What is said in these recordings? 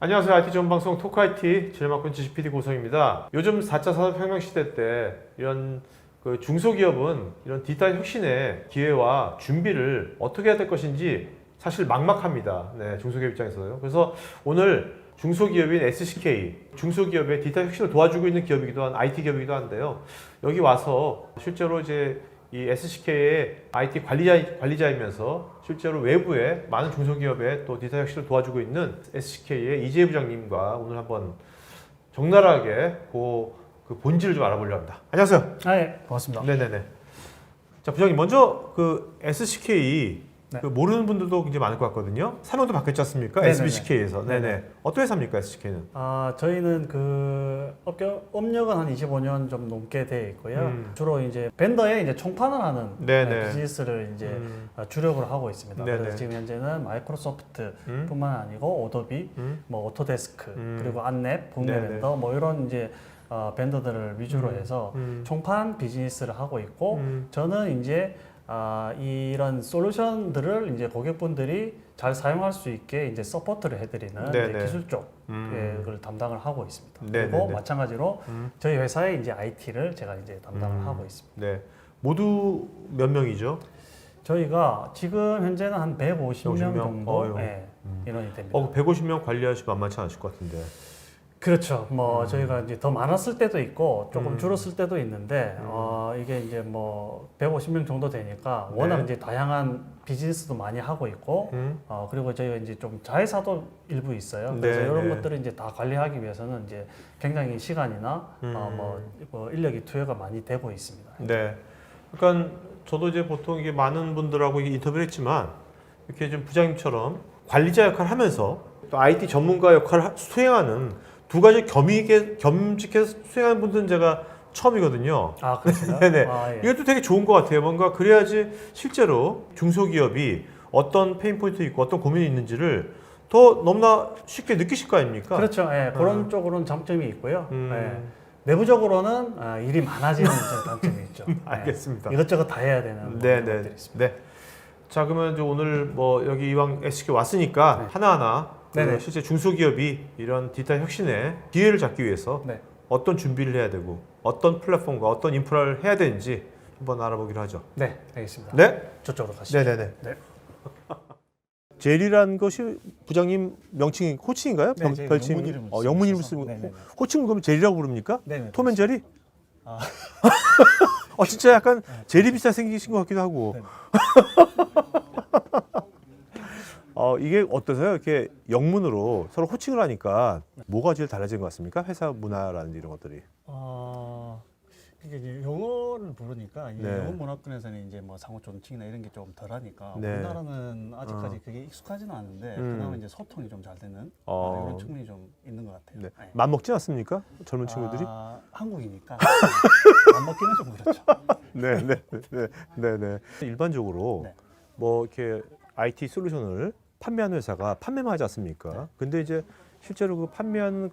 안녕하세요. IT 전문 방송 토크 IT 제일막군 지식 PD 고성입니다. 요즘 4차 산업혁명 시대 때 이런 중소기업은 이런 디지털 혁신의 기회와 준비를 어떻게 해야 될 것인지 사실 막막합니다. 네, 중소기업 입장에서요. 그래서 오늘 중소기업인 SCK, 중소기업의 디지털 혁신을 도와주고 있는 기업이기도 한 IT 기업이기도 한데요. 여기 와서 실제로 이제 이 SCK의 IT 관리자이면서 실제로 외부에 많은 중소기업의 또 디지털 혁신을 도와주고 있는 SCK의 이재희 부장님과 오늘 한번 적나라하게 그 본질을 좀 알아보려고 합니다. 안녕하세요. 네, 고맙습니다. 네네네. 자, 부장님 먼저 그 SCK 네. 모르는 분들도 굉장히 많을 것 같거든요. 산업도 바뀌었지 않습니까? 네네네. SBCK에서. 네네. 네네. 어떤 회사입니까, SCK는? 저희는 그 업력은 한 25년 좀 넘게 돼 있고요. 주로 이제 벤더에 이제 총판을 하는 네네. 비즈니스를 이제 주력으로 하고 있습니다. 네네. 그래서 지금 현재는 마이크로소프트뿐만 아니고 오도비, 뭐 오토데스크, 그리고 안랩, 네네. 북내벤더 뭐 이런 이제 벤더들을 위주로 해서 총판 비즈니스를 하고 있고 저는 이제 이런 솔루션들을 이제 고객분들이 잘 사용할 수 있게 이제 서포트를 해드리는 이제 기술 쪽을 담당을 하고 있습니다. 그리고 네네네. 마찬가지로 저희 회사의 이제 IT를 제가 이제 담당을 하고 있습니다. 네. 모두 몇 명이죠? 저희가 지금 현재는 한 150명 150명? 정도 어휴. 인원이 됩니다. 150명 관리하시면 만만치 않으실 것 같은데. 그렇죠. 뭐 저희가 이제 더 많았을 때도 있고 조금 줄었을 때도 있는데 이게 이제 뭐 150명 정도 되니까 워낙 네. 이제 다양한 비즈니스도 많이 하고 있고 그리고 저희가 이제 좀 자회사도 일부 있어요. 그래서 네, 이런 네. 것들을 이제 다 관리하기 위해서는 이제 굉장히 시간이나 뭐 인력이 투여가 많이 되고 있습니다. 네. 그러니까 저도 이제 보통 이게 많은 분들하고 인터뷰를 했지만 이렇게 좀 부장님처럼 관리자 역할을 하면서 또 IT 전문가 역할을 수행하는 두 가지 겸직해서 수행하는 분들은 제가 처음이거든요. 아, 그렇습니까? 네네. 예. 이것도 되게 좋은 것 같아요. 뭔가 그래야지 실제로 중소기업이 어떤 페인포인트 있고 어떤 고민이 있는지를 더 너무나 쉽게 느끼실 거 아닙니까? 그렇죠. 예, 그런 쪽으로는 장점이 있고요. 예. 내부적으로는 일이 많아지는 장점이 있죠. 예. 알겠습니다. 이것저것 다 해야 되는 네네. 것들이 있습니다. 네. 자, 그러면 이제 오늘 뭐 여기 이왕 SK 왔으니까 하나하나 네네. 실제 중소기업이 이런 디지털 혁신의 기회를 잡기 위해서 네. 어떤 준비를 해야 되고 어떤 플랫폼과 어떤 인프라를 해야 되는지 한번 알아보기로 하죠. 네, 알겠습니다. 네? 저쪽으로 가시죠. 네네네. 네. 젤이라는 것이 부장님 명칭이 호칭인가요? 네, 제 별칭? 영문 이름을 영문 이름을 써서. 쓰고 네네네. 호칭은 그러면 젤이라고 부릅니까? 네네. 톰 앤 제리? 아. 진짜 약간 제리 비슷하게 생기신 것 같기도 하고. 네네. 이게 어떠세요? 이렇게 영문으로 서로 호칭을 하니까 뭐가 제일 달라진 것 같습니까? 회사 문화라든지 이런 것들이. 이게 이제 영어를 부르니까 이 네. 영어 문화권에서는 이제 뭐 상호 존칭이나 이런 게 좀 덜하니까 네. 우리나라는 아직까지 그게 익숙하지는 않은데 그나마 이제 소통이 좀 잘 되는 이런 측면이 좀 있는 것 같아요. 네. 네. 맘먹지 않습니까? 젊은 친구들이? 한국이니까 안 먹기는 좀 그렇죠. 네. 일반적으로 네. 뭐 이렇게 IT 솔루션을 판매하는 회사가 판매만 하지 않습니까? 근데 이제 실제로 그 판매하는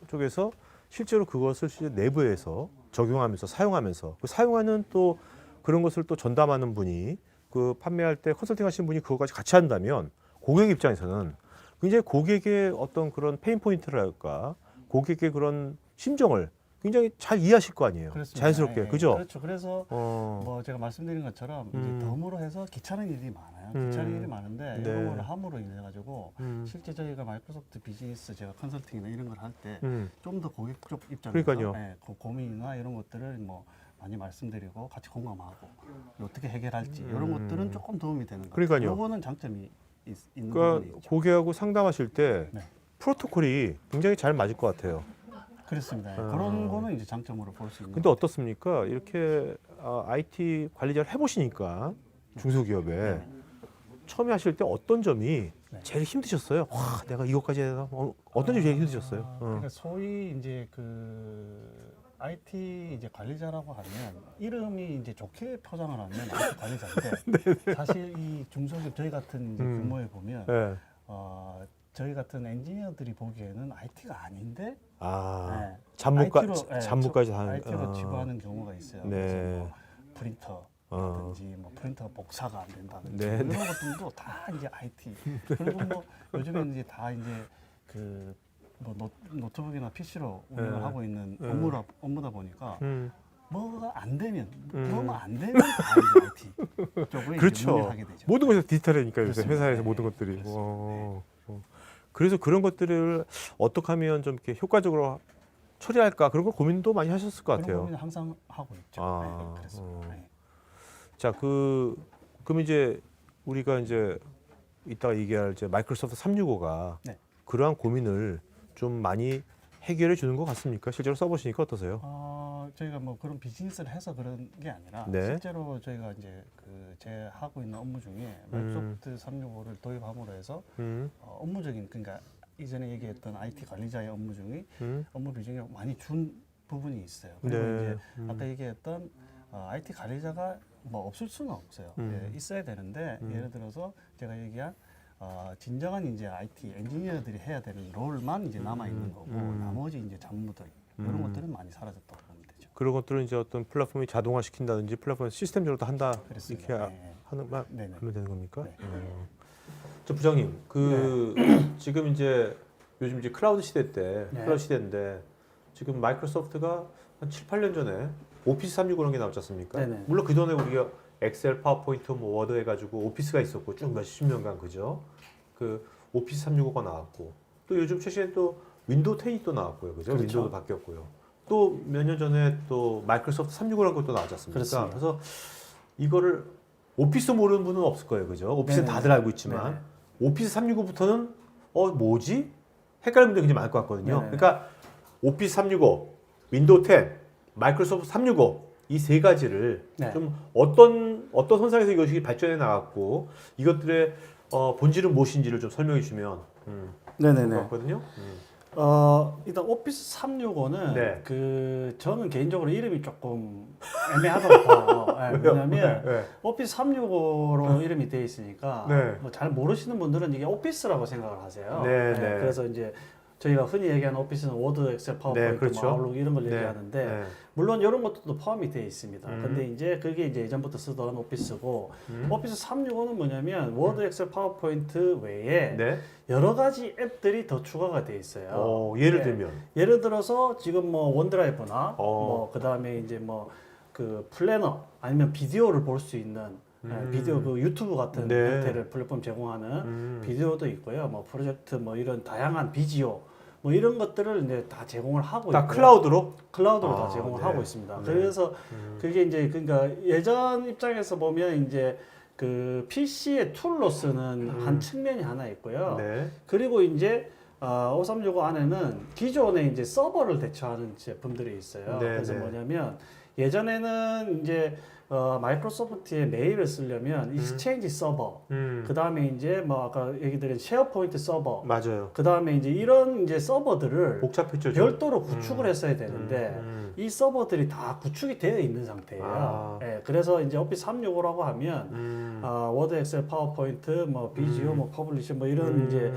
쪽에서 실제로 그것을 실제 내부에서 적용하면서 사용하면서 그 사용하는 또 그런 것을 또 전담하는 분이 그 판매할 때 컨설팅 하시는 분이 그것까지 같이 한다면 고객 입장에서는 굉장히 고객의 어떤 그런 페인 포인트랄까 고객의 그런 심정을 굉장히 잘 이해하실 거 아니에요. 그렇습니다. 자연스럽게. 예, 그죠? 그렇죠. 그래서 뭐 제가 말씀드린 것처럼 이제 덤으로 해서 귀찮은 일이 많아요. 귀찮은 일이 많은데 네. 이런 걸 함으로 인해 가지고 실제 저희가 마이크로소프트 비즈니스 제가 컨설팅이나 이런 걸 할 때 좀 더 고객 쪽 입장에서 그러니까요. 그 고민이나 이런 것들을 뭐 많이 말씀드리고 같이 공감하고 어떻게 해결할지 이런 것들은 조금 도움이 되는 것 같아요. 그러니까요. 요거는 장점이 있는 그러니까 부분이 있죠. 고객하고 상담하실 때 네. 프로토콜이 굉장히 잘 맞을 것 같아요. 그렇습니다. 그런 거는 이제 장점으로 볼 수 있는 근데 어떻습니까? 이렇게 IT 관리자를 해보시니까 중소기업에 처음에 하실 때 어떤 점이 제일 힘드셨어요? 와, 내가 이것까지 해서 어떤 점이 제일 힘드셨어요? 그러니까 소위 이제 그 IT 이제 관리자라고 하면 이름이 이제 좋게 포장을 하면 IT 관리자인데 사실 이 중소기업 저희 같은 이제 규모에 보면 네. 저희 같은 엔지니어들이 보기에는 IT가 아닌데 아, IT로, 잡무까지 하는. IT로 치부하는 경우가 있어요. 네. 그래서 뭐 프린터라든지 뭐 프린터 복사가 안 된다든지 네, 이런 것들도 다 이제 IT. 그리고 뭐 요즘에는 이제 다 이제 뭐 노트북이나 PC로 운영을 하고 있는 업무다 보니까 뭐가 안 되면 뭐가 안 되면 다 이제 IT 쪽으로 그렇죠. 이제 하게 되죠. 모든 것이 디지털이니까 요새 그렇습니다. 회사에서 네, 모든 것들이. 그렇습니다. 그래서 그런 것들을 어떻게 하면 좀 이렇게 효과적으로 처리할까 그런 걸 고민도 많이 하셨을 것 그런 같아요. 고민을 항상 하고 있죠. 아, 네, 그렇습니다. 네. 자, 그럼 이제 우리가 이제 이따가 얘기할 이제 마이크로소프트 365가 네. 그러한 고민을 좀 많이 해결해 주는 것 같습니까? 실제로 써보시니까 어떠세요? 저희가 뭐 그런 비즈니스를 해서 그런 게 아니라 네. 실제로 저희가 이제 제 하고 있는 업무 중에 마이크로소프트 365를 도입함으로 해서 업무적인 그러니까 이전에 얘기했던 IT 관리자의 업무 중에 업무 비중이 많이 준 부분이 있어요. 그리고 네. 이제 아까 얘기했던 IT 관리자가 뭐 없을 수는 없어요. 예, 있어야 되는데 예를 들어서 제가 얘기한 진정한 이제 IT 엔지니어들이 해야 되는 롤만 이제 남아 있는 거고 나머지 이제 잡무들 이런 것들은 많이 사라졌다고 보면 되죠. 그런 것들은 이제 어떤 플랫폼이 자동화 시킨다든지 플랫폼 시스템적으로 한다 그렇습니다. 이렇게 네. 하는 말 네네. 그러면 되는 겁니까? 네. 저 부장님, 지금 이제 요즘 이제 클라우드 시대 때 네. 클라우드 시대인데 지금 마이크로소프트가 한 7, 8년 전에 오피스 365 그런 게 나왔지 않습니까? 네네. 물론 그 전에 우리가 엑셀, 파워포인트, 뭐 워드 해가지고 오피스가 있었고 쭉 몇십 년간 그죠? 그 오피스 365가 나왔고 또 요즘 최신에 또 윈도우 10이 또 나왔고요, 그죠? 그렇죠. 윈도우도 바뀌었고요. 또 몇 년 전에 또 마이크로소프트 365라는 것도 나왔지 않습니까? 그렇습니다. 그래서 이거를 오피스 모르는 분은 없을 거예요, 그죠? 오피스는 네네. 다들 알고 있지만 네네. 오피스 365부터는 뭐지? 헷갈리는 분들이 굉장히 많을 것 같거든요. 네네. 그러니까 오피스 365, 윈도우 10, 마이크로소프트 365 이 세 가지를 네. 좀 어떤 선상에서 이것이 발전해 나갔고 이것들의 본질은 무엇인지를 좀 설명해 주시면 좋을 것 네네네. 같거든요. 일단 오피스 365는 네. 저는 개인적으로 이름이 조금 애매하다고 봐요. 네, 왜요? 왜냐하면 네. 오피스 365로 이름이 되어 있으니까 네. 뭐 잘 모르시는 분들은 이게 오피스라고 생각을 하세요. 네, 네. 그래서 이제 저희가 흔히 얘기하는 오피스는 워드, 엑셀, 파워포인트, 네, 그렇죠. 뭐 아웃룩 이런 걸 네. 얘기하는데 네. 물론 이런 것도 포함이 되어 있습니다. 근데 이제 그게 이제 예전부터 쓰던 오피스고 오피스 365는 뭐냐면 워드, 엑셀, 파워포인트 외에 네. 여러 가지 앱들이 더 추가가 되어 있어요. 예를 네. 들면 예를 들어서 지금 뭐 원드라이브나 어. 뭐 그다음에 이제 뭐 그 플래너 아니면 비디오를 볼 수 있는 비디오 그 유튜브 같은 네. 형태를 플랫폼 제공하는 비디오도 있고요. 뭐 프로젝트 뭐 이런 다양한 비지오 뭐 이런 것들을 이제 다 제공을 하고 다 있고요. 클라우드로 클라우드로 아, 다 제공을 네. 하고 있습니다. 네. 그래서 그게 이제 그러니까 예전 입장에서 보면 이제 그 PC의 툴로 쓰는 한 측면이 하나 있고요. 네. 그리고 이제 5365 안에는 기존에 이제 서버를 대처하는 제품들이 있어요. 네, 그래서 네. 뭐냐면 예전에는 이제 마이크로소프트의 메일을 쓰려면 익스체인지 서버, 그 다음에 이제 뭐 아까 얘기 드린 쉐어포인트 서버, 맞아요. 그 다음에 이제 이런 이제 서버들을 복잡했죠. 좀. 별도로 구축을 했어야 되는데 이 서버들이 다 구축이 되어 있는 상태예요. 아. 예, 그래서 이제 오피스 365라고 하면 워드, 엑셀, 파워포인트, 뭐 비지오, 뭐 퍼블리셔, 뭐 이런 이제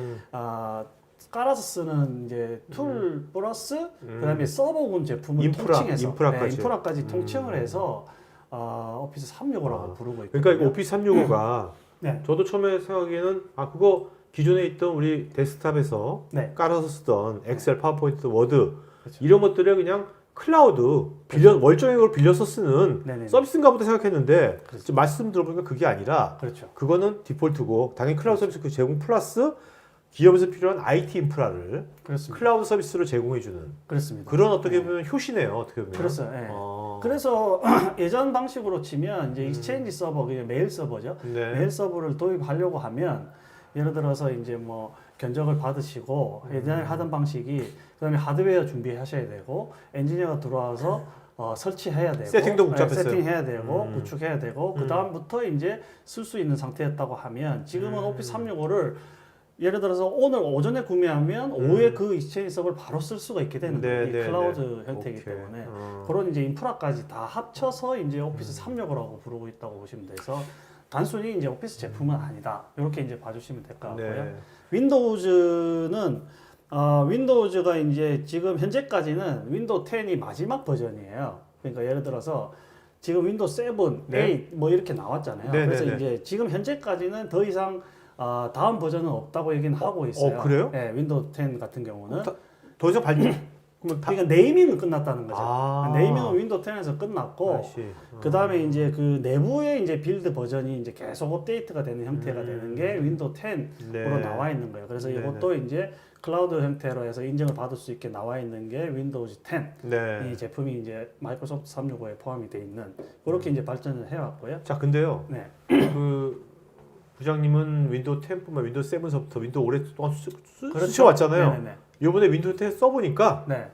깔아서 쓰는 이제 툴 플러스 그다음에 서버군 제품을 통칭해서 인프라까지 통칭을 해서 오피스 365라고 부르고 있거든요. 그러니까 오피스 365가 네. 저도 처음에 생각하기에는 그거 기존에 있던 우리 데스크탑에서 네. 깔아서 쓰던 엑셀, 파워포인트, 워드 그렇죠. 이런 것들을 그냥 클라우드 월정액으로 빌려서 쓰는 네네네. 서비스인가 보다 생각했는데 그렇죠. 지금 말씀 들어보니까 그게 아니라 그렇죠. 그거는 디폴트고 당연히 클라우드 서비스 그 제공 플러스 기업에서 필요한 IT 인프라를 그렇습니다. 클라우드 서비스로 제공해주는 그렇습니다. 그런 어떻게 보면 효시네요. 어떻게 보면. 그렇죠. 예. 아. 그래서 예전 방식으로 치면 이제 익스체인지 서버 그냥 메일 서버죠. 네. 메일 서버를 도입하려고 하면 예를 들어서 이제 뭐 견적을 받으시고 예전에 하던 방식이 그다음에 하드웨어 준비하셔야 되고 엔지니어가 들어와서 설치해야 되고 세팅도 복잡했어요. 세팅해야 되고 구축해야 되고 그 다음부터 이제 쓸 수 있는 상태였다고 하면 지금은 오피스 365를 예를 들어서 오늘 오전에 구매하면 오후에 그 익스체인지 서버를 바로 쓸 수가 있게 되는 거예요. 이 클라우드 형태이기 오케이. 때문에 그런 이제 인프라까지 다 합쳐서 이제 오피스 365라고 부르고 있다고 보시면 돼서 단순히 이제 오피스 제품은 아니다. 이렇게 이제 봐주시면 될 것 같고요. 네. 윈도우즈는 윈도우즈가 이제 지금 현재까지는 윈도우 10이 마지막 버전이에요. 그러니까 예를 들어서 지금 윈도우 7, 8 네. 뭐 이렇게 나왔잖아요. 네, 그래서 네, 네. 이제 지금 현재까지는 더 이상 다음 버전은 없다고 얘기는 하고 있어요. 그래요? 네, 윈도우 10 같은 경우는. 더 이상 발표 그러면 그러니까 네이밍은 끝났다는 거죠. 아. 네이밍은 윈도우 10에서 끝났고, 아이씨. 그 다음에 이제 그 내부의 이제 빌드 버전이 이제 계속 업데이트가 되는 형태가 되는 게 윈도우 10으로 네. 나와 있는 거예요. 그래서 네네. 이것도 이제 클라우드 형태로 해서 인증을 받을 수 있게 나와 있는 게 윈도우즈 10. 네. 이 제품이 이제 마이크로소프트 365에 포함이 돼 있는 그렇게 이제 발전을 해왔고요. 자, 근데요. 네, 그 부장님은 윈도우 10뿐만 윈도우 7서부터 윈도우 오랫동안 그렇죠. 쓰셔왔잖아요. 네네네. 이번에 윈도우 10 써보니까 네.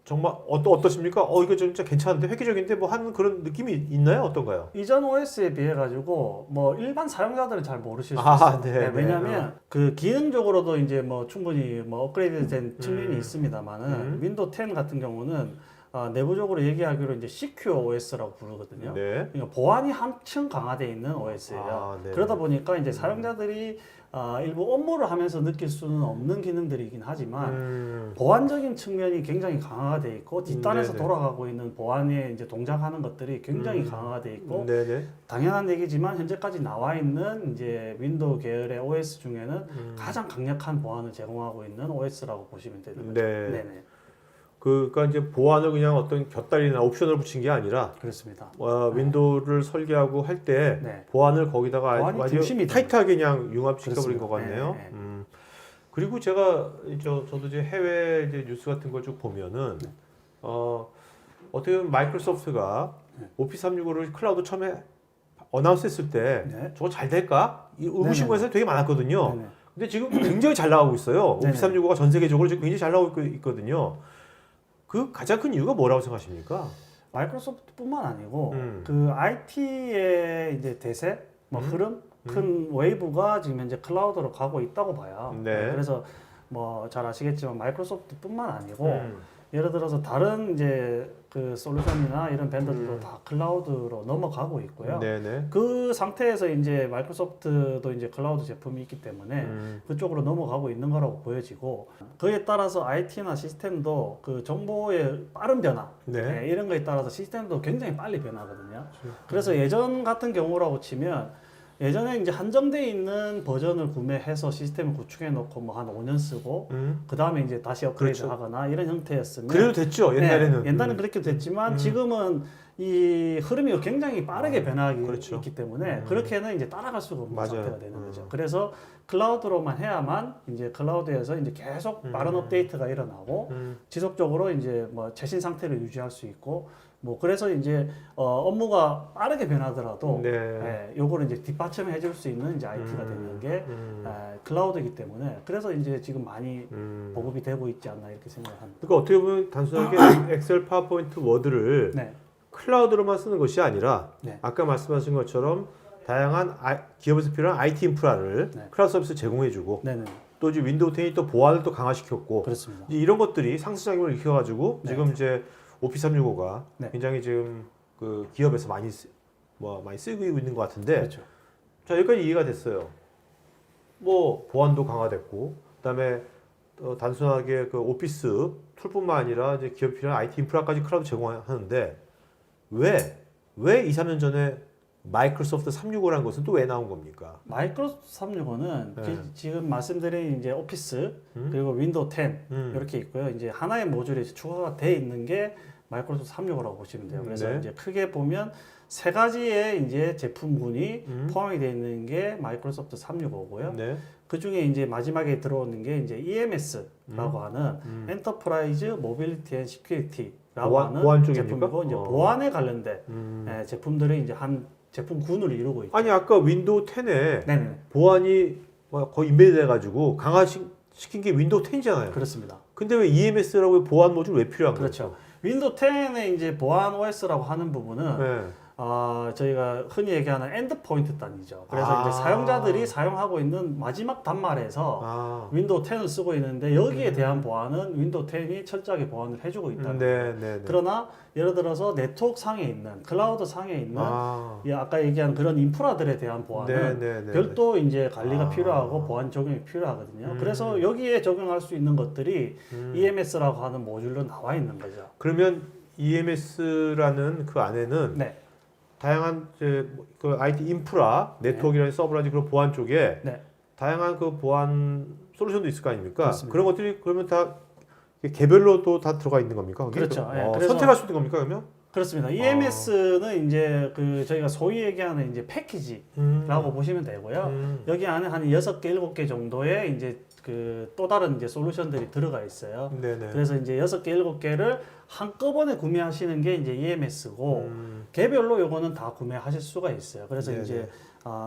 정말 어떠십니까? 이거 진짜 괜찮은데 획기적인데 뭐 하는 그런 느낌이 있나요? 어떤가요? 이전 OS에 비해 가지고 뭐 일반 사용자들은 잘 모르실 수 아, 있어요. 네, 네, 네. 왜냐하면 그 기능적으로도 이제 뭐 충분히 뭐 업그레이드된 측면이 있습니다만은 윈도우 10 같은 경우는 내부적으로 얘기하기로 이제 Secure OS라고 부르거든요. 네. 그러니까 보안이 한층 강화되어 있는 OS예요. 아, 네. 그러다 보니까 이제 사용자들이 일부 업무를 하면서 느낄 수는 없는 기능들이긴 하지만 보안적인 측면이 굉장히 강화가 돼 있고 뒷단에서 네네. 돌아가고 있는 보안에 이제 동작하는 것들이 굉장히 강화가 돼 있고 네네. 당연한 얘기지만 현재까지 나와 있는 이제 윈도우 계열의 OS 중에는 가장 강력한 보안을 제공하고 있는 OS라고 보시면 되는 거죠. 네. 네네. 그러니까 이제 보안을 그냥 어떤 곁다리나 옵션을 붙인 게 아니라 그렇습니다. 윈도우를 설계하고 할 때 네. 보안을 거기다가 보안이 아주 중심이 타이트하게 그냥 융합시켜버린 그렇습니다. 것 같네요. 네, 네. 그리고 제가 저도 이제 해외 이제 뉴스 같은 걸 쭉 보면은 네. 어떻게 보면 마이크로소프트가 오피스 365를 클라우드 처음에 어나운스했을 때 네. 저거 잘 될까? 이 의구심에서 되게 많았거든요. 네네. 근데 지금 굉장히 잘 나가고 있어요. 네네. 오피스 365가 전 세계적으로 지금 굉장히 잘 나오고 있거든요. 그 가장 큰 이유가 뭐라고 생각하십니까? 마이크로소프트뿐만 아니고 음. 그 IT의 이제 대세, 뭐 흐름, 큰 웨이브가 지금 현재 클라우드로 가고 있다고 봐요. 네. 그래서 뭐 잘 아시겠지만 마이크로소프트뿐만 아니고 음. 예를 들어서 다른 이제 그 솔루션이나 이런 밴드들도 다 클라우드로 넘어가고 있고요. 네네. 그 상태에서 이제 마이크로소프트도 이제 클라우드 제품이 있기 때문에 그쪽으로 넘어가고 있는 거라고 보여지고 그에 따라서 IT나 시스템도 그 정보의 빠른 변화 네. 이런 거에 따라서 시스템도 굉장히 빨리 변하거든요. 그래서 예전 같은 경우라고 치면 예전에 이제 한정돼 있는 버전을 구매해서 시스템을 구축해 놓고 뭐 한 5년 쓰고 그 다음에 이제 다시 업그레이드 그렇죠. 하거나 이런 형태였으면 그래도 됐죠 옛날에는. 네, 옛날에는 그렇게 됐지만 지금은 이 흐름이 굉장히 빠르게 변하기 그렇죠. 있기 때문에 그렇게는 이제 따라갈 수가 없는 맞아요. 상태가 되는 거죠. 그래서 클라우드로만 해야만 이제 클라우드에서 이제 계속 빠른 업데이트가 일어나고 지속적으로 이제 뭐 최신 상태를 유지할 수 있고 뭐 그래서 이제 업무가 빠르게 변하더라도 네. 요거를 이제 뒷받침해 줄 수 있는 이제 IT가 되는 게 클라우드이기 때문에 그래서 이제 지금 많이 보급이 되고 있지 않나 이렇게 생각을 합니다. 그러니까 어떻게 보면 단순하게 엑셀, 파워포인트, 워드를 네. 클라우드로만 쓰는 것이 아니라 네. 아까 말씀하신 것처럼 다양한 기업에서 필요한 IT 인프라를 네. 클라우드 서비스 제공해주고 네네. 또 이제 윈도우 10이 또 보안을 또 강화시켰고 그렇습니다. 이제 이런 것들이 상승작용을 일으켜가지고 네. 지금 이제 오피스 365가 네. 굉장히 지금 그 기업에서 많이 쓰이고 있는 것 같은데 그렇죠. 자 여기까지 이해가 됐어요. 뭐 보안도 강화됐고 그다음에 단순하게 그 오피스 툴뿐만 아니라 이제 기업 필요한 IT 인프라까지 클라우드 제공하는데 왜 2, 3년 전에 마이크로소프트 365라는 것은 또 왜 나온 겁니까? 마이크로소프트 365는 네. 지금 말씀드린 이제 오피스 그리고 윈도우 10 이렇게 있고요. 이제 하나의 모듈이 추가가 돼 있는 게 마이크로소프트 365라고 보시면 돼요. 그래서 네. 이제 크게 보면 세 가지의 이제 제품군이 포함이 되어 있는 게 마이크로소프트 365고요. 네. 그 중에 이제 마지막에 들어오는 게 이제 EMS라고 하는 엔터프라이즈 모빌리티 앤 시큐리티라고 하는 보안 쪽입니까? 제품이고 이제 보안에 관련된 제품들이 이제 한 제품군을 이루고 있죠. 아니 아까 윈도우 10에 네네. 보안이 거의 인베이드 해가지고 강화시킨 게 윈도우 10이잖아요. 그렇습니다. 근데 왜 EMS라고 보안 모듈 왜 필요한 거죠? 그렇죠. 윈도우 10의 이제 보안 OS라고 하는 부분은 네. 저희가 흔히 얘기하는 엔드포인트 단위죠. 그래서 이제 사용자들이 사용하고 있는 마지막 단말에서 윈도우 10을 쓰고 있는데 여기에 대한 보안은 윈도우 10이 철저하게 보안을 해주고 있다는 거예요. 네. 그러나 예를 들어서 네트워크 상에 있는 클라우드 상에 있는 네. 아까 얘기한 그런 인프라들에 대한 보안은 네. 별도 이제 관리가 필요하고 보안 적용이 필요하거든요. 그래서 여기에 적용할 수 있는 것들이 EMS라고 하는 모듈로 나와 있는 거죠. 그러면 EMS라는 그 안에는 네. 다양한 그 IT 인프라, 네트워크라는 서버라든지 그런 보안 쪽에 네. 다양한 그 보안 솔루션도 있을 거 아닙니까? 그렇습니다. 그런 것들이 그러면 다 개별로도 다 들어가 있는 겁니까? 거기? 그렇죠. 예, 그래서 선택할 수 있는 겁니까 그러면? 그렇습니다. EMS는 이제 그 저희가 소위 얘기하는 이제 패키지라고 보시면 되고요. 여기 안에 한 6개, 7개 정도의 이제 그 또 다른 이제 솔루션들이 들어가 있어요. 네네. 그래서 이제 6개, 7개를 한꺼번에 구매하시는 게 이제 EMS고 개별로 요거는 다 구매하실 수가 있어요. 그래서 네네. 이제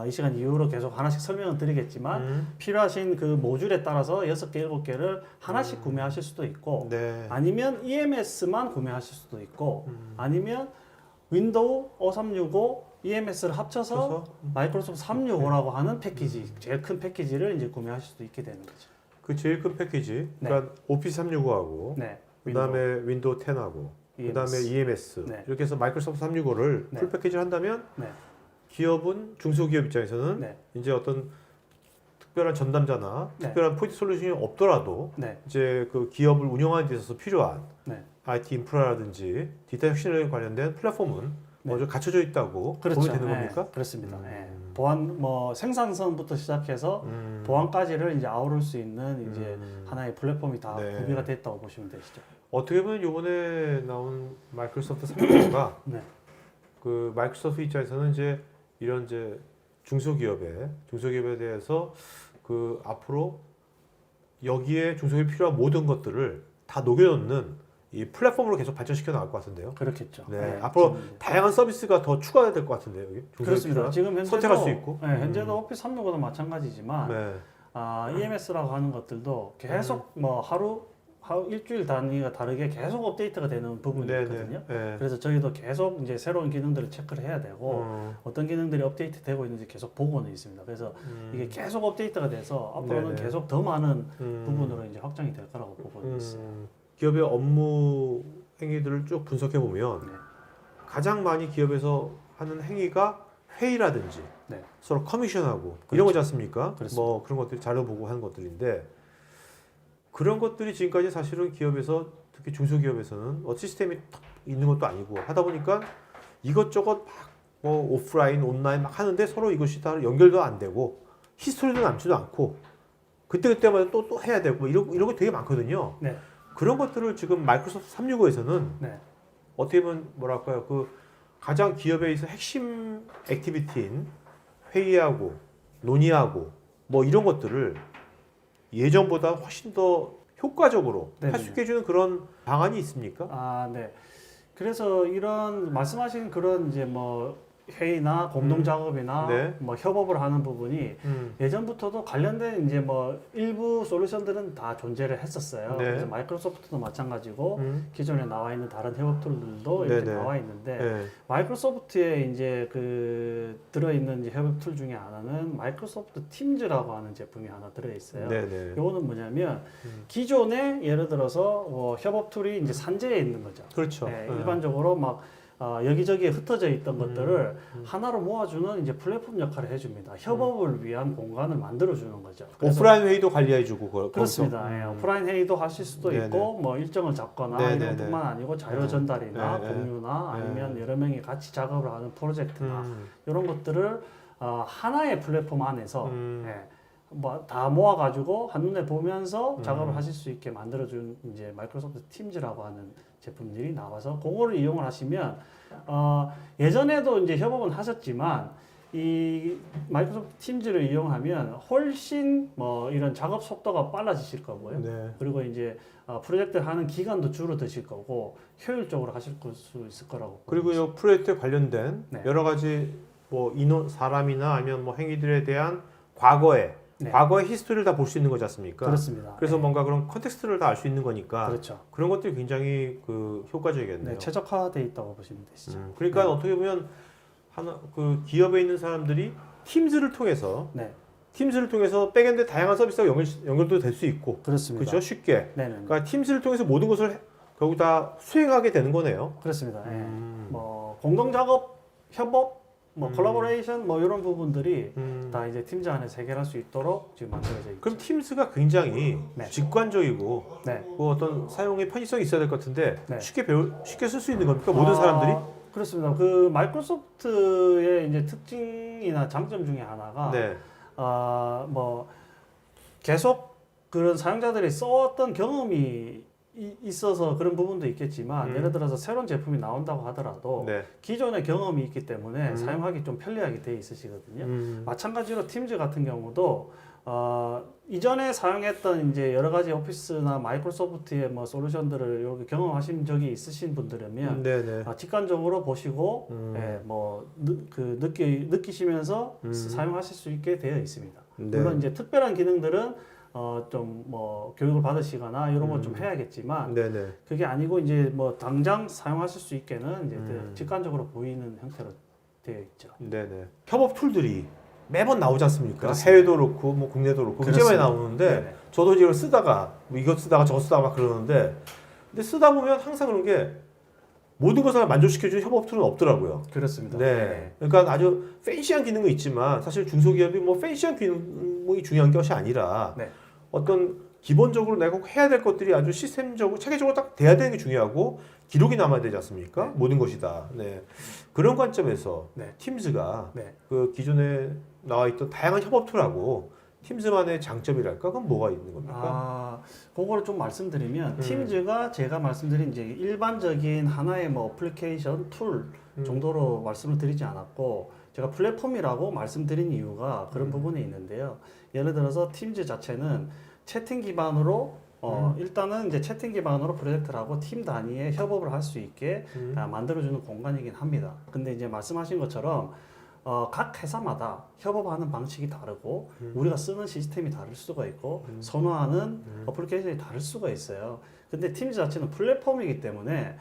이 시간 이후로 계속 하나씩 설명을 드리겠지만 필요하신 그 모듈에 따라서 6개, 7개를 하나씩 구매하실 수도 있고 네. 아니면 EMS만 구매하실 수도 있고 아니면 윈도우 5365 EMS를 합쳐서 마이크로소프트 365라고 하는 패키지, 제일 큰 패키지를 이제 구매하실 수도 있게 되는 거죠. 그 제일 큰 패키지, 네. 그러니까 오피스 365하고 네. 그다음에 윈도우 10하고 그다음에 EMS 네. 이렇게 해서 마이크로소프트 365를 네. 풀 패키지를 한다면 네. 기업은 중소기업 입장에서는 네. 이제 어떤 특별한 전담자나 네. 특별한 포인트 솔루션이 없더라도 네. 이제 그 기업을 운영하는 데 있어서 필요한 네. IT 인프라라든지 디지털 혁신에 관련된 플랫폼은 네. 먼저 갖춰져 있다고 보면 되는 네, 겁니까? 그렇습니다. 네. 보안 뭐 생산선부터 시작해서 보안까지를 이제 아우를 수 있는 이제 하나의 플랫폼이 다 네. 구비가 됐다고 보시면 되시죠. 어떻게 보면 이번에 나온 마이크로소프트 365가 네. 그 마이크로소프트 입장에서는 이제 이런 이제 중소기업에 대해서 그 앞으로 여기에 중소기업이 필요한 모든 것들을 다 녹여놓는 이 플랫폼으로 계속 발전시켜 나갈 것 같은데요. 그렇겠죠. 네, 앞으로 지금 이제. 다양한 서비스가 더 추가돼야 될 것 같은데요. 여기 그렇습니다. 지금 현재도 선택할 수 있고. 네, 현재도 오피스 365도 마찬가지지만 네. EMS라고 하는 것들도 계속 뭐 하루 일주일 단위가 다르게 계속 업데이트가 되는 부분이 네, 있거든요. 네. 그래서 저희도 계속 이제 새로운 기능들을 체크를 해야 되고 어떤 기능들이 업데이트되고 있는지 계속 보고는 있습니다. 그래서 이게 계속 업데이트가 돼서 앞으로는 네네. 계속 더 많은 부분으로 이제 확장이 될 거라고 보고 있어요. 기업의 업무 행위들을 쭉 분석해 보면 네. 가장 많이 기업에서 하는 행위가 회의라든지 네. 서로 커미션하고 그렇죠. 이런 거지 않습니까? 그렇습니다. 뭐 그런 것들이 자료 보고 하는 것들인데 그런 것들이 지금까지 사실은 기업에서 특히 중소기업에서는 시스템이 탁 있는 것도 아니고 하다 보니까 이것저것 막 뭐 오프라인, 온라인 막 하는데 서로 이것이 다 연결도 안 되고 히스토리도 남지도 않고 그때마다 또 해야 되고 이런 거 되게 많거든요. 네. 그런 것들을 지금 마이크로소프트 365에서는 네. 어떻게 보면 뭐랄까요 그 가장 기업에 있어 핵심 액티비티인 회의하고 논의하고 뭐 이런 것들을 예전보다 훨씬 더 효과적으로 할 수 있게 해주는 그런 방안이 있습니까? 네. 그래서 이런 말씀하신 그런 이제 뭐 회의나 공동 작업이나 네. 뭐 협업을 하는 부분이 예전부터도 관련된 이제 뭐 일부 솔루션들은 다 존재를 했었어요. 네. 그래서 마이크로소프트도 마찬가지고 기존에 나와 있는 다른 협업 툴들도 이렇게 네네. 나와 있는데 네. 마이크로소프트에 이제 그 들어있는 이제 협업 툴 중에 하나는 마이크로소프트 팀즈라고 하는 제품이 하나 들어 있어요. 네네. 요거는 뭐냐면 기존에 예를 들어서 협업 툴이 이제 산재에 있는 거죠. 그렇죠. 네, 네. 일반적으로 막 여기저기에 흩어져 있던 것들을 하나로 모아주는 이제 플랫폼 역할을 해줍니다. 협업을 위한 공간을 만들어주는 거죠. 그래서 오프라인 회의도 관리해주고 그렇습니다. 예, 오프라인 회의도 하실 수도 네네. 있고 뭐 일정을 잡거나 네네네. 이런 뿐만 아니고 자료 전달이나 네네. 공유나 네. 아니면 여러 명이 같이 작업을 하는 프로젝트나 음. 이런 것들을 하나의 플랫폼 안에서 뭐 다 모아가지고 한눈에 보면서 작업을 하실 수 있게 만들어준 이제 마이크로소프트 팀즈라고 하는 제품들이 나와서 그거를 이용을 하시면 예전에도 이제 협업은 하셨지만 이 마이크로소프트 팀즈를 이용하면 훨씬 뭐 이런 작업 속도가 빨라지실 거고요. 네. 그리고 이제 프로젝트를 하는 기간도 줄어드실 거고 효율적으로 하실 수 있을 거라고. 그리고 이 프로젝트에 관련된 네. 여러 가지 뭐 사람이나 아니면 뭐 행위들에 대한 네. 과거의 히스토리를 다 볼 수 있는 거지 않습니까? 그렇습니다. 그래서 네. 뭔가 그런 컨텍스트를 다 알 수 있는 거니까 그렇죠. 그런 것들이 굉장히 그 효과적이겠네요. 네, 최적화되어 있다고 보시면 되시죠. 그러니까 네. 어떻게 보면 그 기업에 있는 사람들이 팀즈를 통해서 네, 백엔드 다양한 서비스가 연결도 될 수 있고 그렇습니다. 그렇죠 쉽게. 네, 네. 그러니까 팀즈를 통해서 모든 것을 결국 다 수행하게 되는 거네요. 그렇습니다. 예. 뭐 공동 작업, 협업, 뭐 콜라보레이션 뭐 이런 부분들이 다 이제 팀즈 안에서 해결할 수 있도록 지금 만들어져 있죠. 그럼 팀즈가 굉장히 네. 직관적이고 네. 그 어떤 사용의 편의성이 있어야 될 것 같은데 네. 쉽게 쓸 수 있는 겁니까 모든 사람들이? 그렇습니다. 그 마이크로소프트의 이제 특징이나 장점 중에 하나가 네. 뭐 계속 그런 사용자들이 써왔던 경험이 있어서 그런 부분도 있겠지만 예를 들어서 새로운 제품이 나온다고 하더라도 네. 기존의 경험이 있기 때문에 사용하기 좀 편리하게 돼 있으시거든요. 마찬가지로 팀즈 같은 경우도 이전에 사용했던 이제 여러 가지 오피스나 마이크로소프트의 뭐 솔루션들을 이렇게 경험하신 적이 있으신 분들이면 네네. 직관적으로 보시고 느끼시면서 사용하실 수 있게 되어 있습니다. 네. 물론 이제 특별한 기능들은 좀 뭐 교육을 받으시거나 이런 걸 좀 해야겠지만 네네. 그게 아니고 이제 뭐 당장 사용하실 수 있게는 이제 직관적으로 보이는 형태로 되어 있죠. 네네. 협업 툴들이 매번 나오지 않습니까? 그렇습니다. 해외도 그렇고 뭐 국내도 그렇고 굉장히 많이 그렇습니다. 나오는데 네네. 저도 이걸 쓰다가 뭐 이것 쓰다가 저것 쓰다가 막 그러는데 근데 쓰다 보면 항상 그런 게 모든 것을 만족시켜주는 협업 툴은 없더라고요. 그렇습니다. 네. 그러니까 아주 팬시한 기능은 있지만 사실 중소기업이 뭐 팬시한 기능이 중요한 것이 아니라 네. 어떤 기본적으로 내가 꼭 해야 될 것들이 아주 시스템적으로 체계적으로 딱 돼야 되는 게 중요하고 기록이 남아야 되지 않습니까? 네. 모든 것이 다. 네. 그런 관점에서 네. 팀즈가 네. 그 기존에 나와 있던 다양한 협업 툴하고 팀즈만의 장점이랄까? 그건 뭐가 있는 겁니까? 그거를 좀 말씀드리면 팀즈가 제가 말씀드린 이제 일반적인 하나의 뭐 어플리케이션 툴 정도로 말씀을 드리지 않았고 제가 플랫폼이라고 말씀드린 이유가 그런 부분이 있는데요. 예를 들어서 팀즈 자체는 채팅 기반으로 일단은 이제 채팅 기반으로 프로젝트를 하고 팀 단위의 협업을 할 수 있게 만들어주는 공간이긴 합니다. 근데 이제 말씀하신 것처럼 각 회사마다 협업하는 방식이 다르고 우리가 쓰는 시스템이 다를 수가 있고 선호하는 어플리케이션이 다를 수가 있어요. 근데 팀즈 자체는 플랫폼이기 때문에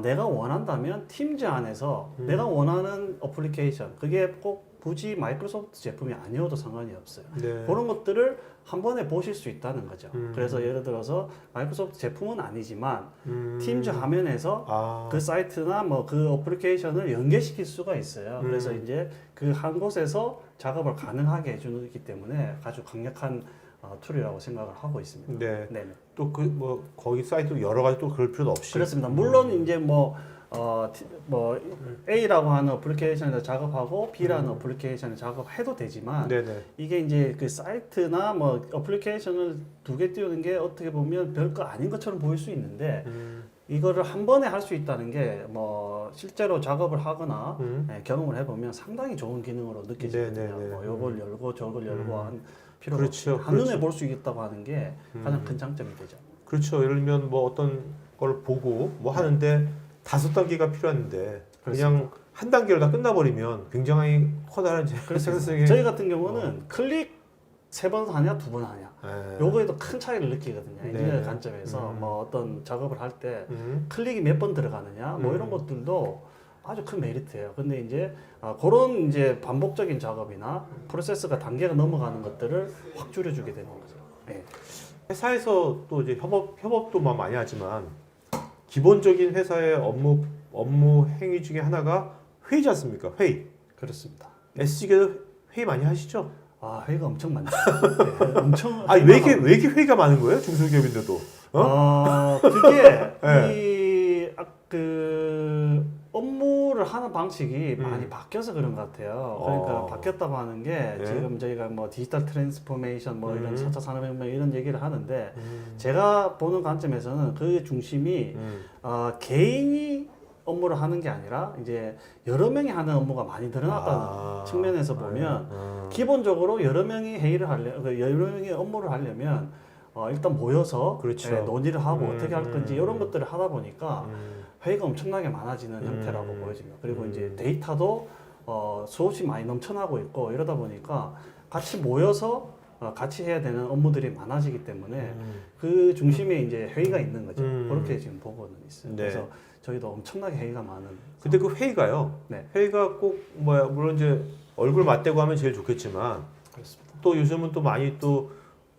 내가 원한다면 팀즈 안에서 내가 원하는 어플리케이션 그게 꼭 굳이 마이크로소프트 제품이 아니어도 상관이 없어요. 네. 그런 것들을 한 번에 보실 수 있다는 거죠. 그래서 예를 들어서 마이크로소프트 제품은 아니지만 팀즈 화면에서 그 사이트나 뭐 그 어플리케이션을 연계시킬 수가 있어요. 그래서 이제 그 한 곳에서 작업을 가능하게 해주기 때문에 아주 강력한 툴이라고 생각을 하고 있습니다. 네. 네네. 또 그 뭐 거기 사이트 여러 가지 또 그럴 필요도 없이 그렇습니다. 물론 이제 뭐 A라고 하는 어플리케이션에서 작업하고 B라는 어플리케이션을 작업해도 되지만 네네. 이게 이제 그 사이트나 뭐 어플리케이션을 두 개 띄우는 게 어떻게 보면 별거 아닌 것처럼 보일 수 있는데 이거를 한 번에 할 수 있다는 게 뭐 실제로 작업을 하거나 경험을 해보면 상당히 좋은 기능으로 느껴지거든요. 네네네. 뭐 요걸 열고 저걸 열고 한 필요가 그렇죠. 없이 한눈에 그렇죠. 볼 수 있다고 하는 게 가장 큰 장점이 되죠. 그렇죠. 예를 들면 뭐 어떤 걸 보고 뭐 하는데 5단계가 필요한데 그냥 한 단계로 다 끝나버리면 굉장히 커다란 생산성이 저희 같은 경우는 클릭 3번 하냐 2번 하냐 네. 요거에도 큰 차이를 느끼거든요. 네. 엔지니어 관점에서 뭐 어떤 작업을 할 때 클릭이 몇 번 들어가느냐 뭐 이런 것들도 아주 큰 메리트예요. 근데 이제 그런 이제 반복적인 작업이나 프로세스가 단계가 넘어가는 것들을 확 줄여주게 되는 거죠. 네. 회사에서 또 이제 협업도 뭐 많이 하지만 기본적인 회사의 업무 행위 중에 하나가 회의지 않습니까? 회의. 그렇습니다. SG에도 회의 많이 하시죠? 회의가 엄청 많죠. 네, 엄청. 아니 왜 이렇게 회의가 많은 거예요? 중소기업인데도. 그게 네. 그 업무를 하는 방식이 많이 음. 바뀌어서 그런 것 같아요. 그러니까 바뀌었다고 하는 게 네. 지금 저희가 뭐 디지털 트랜스포메이션 뭐 이런 4차 산업혁명 이런 얘기를 하는데 제가 보는 관점에서는 그 중심이 개인이 업무를 하는 게 아니라 이제 여러 명이 하는 업무가 많이 늘어났다는 측면에서 보면 기본적으로 여러 명이 회의를 여러 명이 업무를 하려면 일단 모여서 그렇죠. 논의를 하고 어떻게 할 건지 이런 것들을 하다 보니까 회의가 엄청나게 많아지는 형태라고 보여집니다. 그리고 이제 데이터도 수없이 많이 넘쳐나고 있고 이러다 보니까 같이 모여서 같이 해야 되는 업무들이 많아지기 때문에 그 중심에 이제 회의가 있는 거죠. 그렇게 지금 보고는 있어요. 네. 그래서 저희도 엄청나게 회의가 많은. 근데 그 회의가요. 네. 회의가 꼭 물론 이제 얼굴 맞대고 하면 제일 좋겠지만 그렇습니다. 또 요즘은 또 많이 또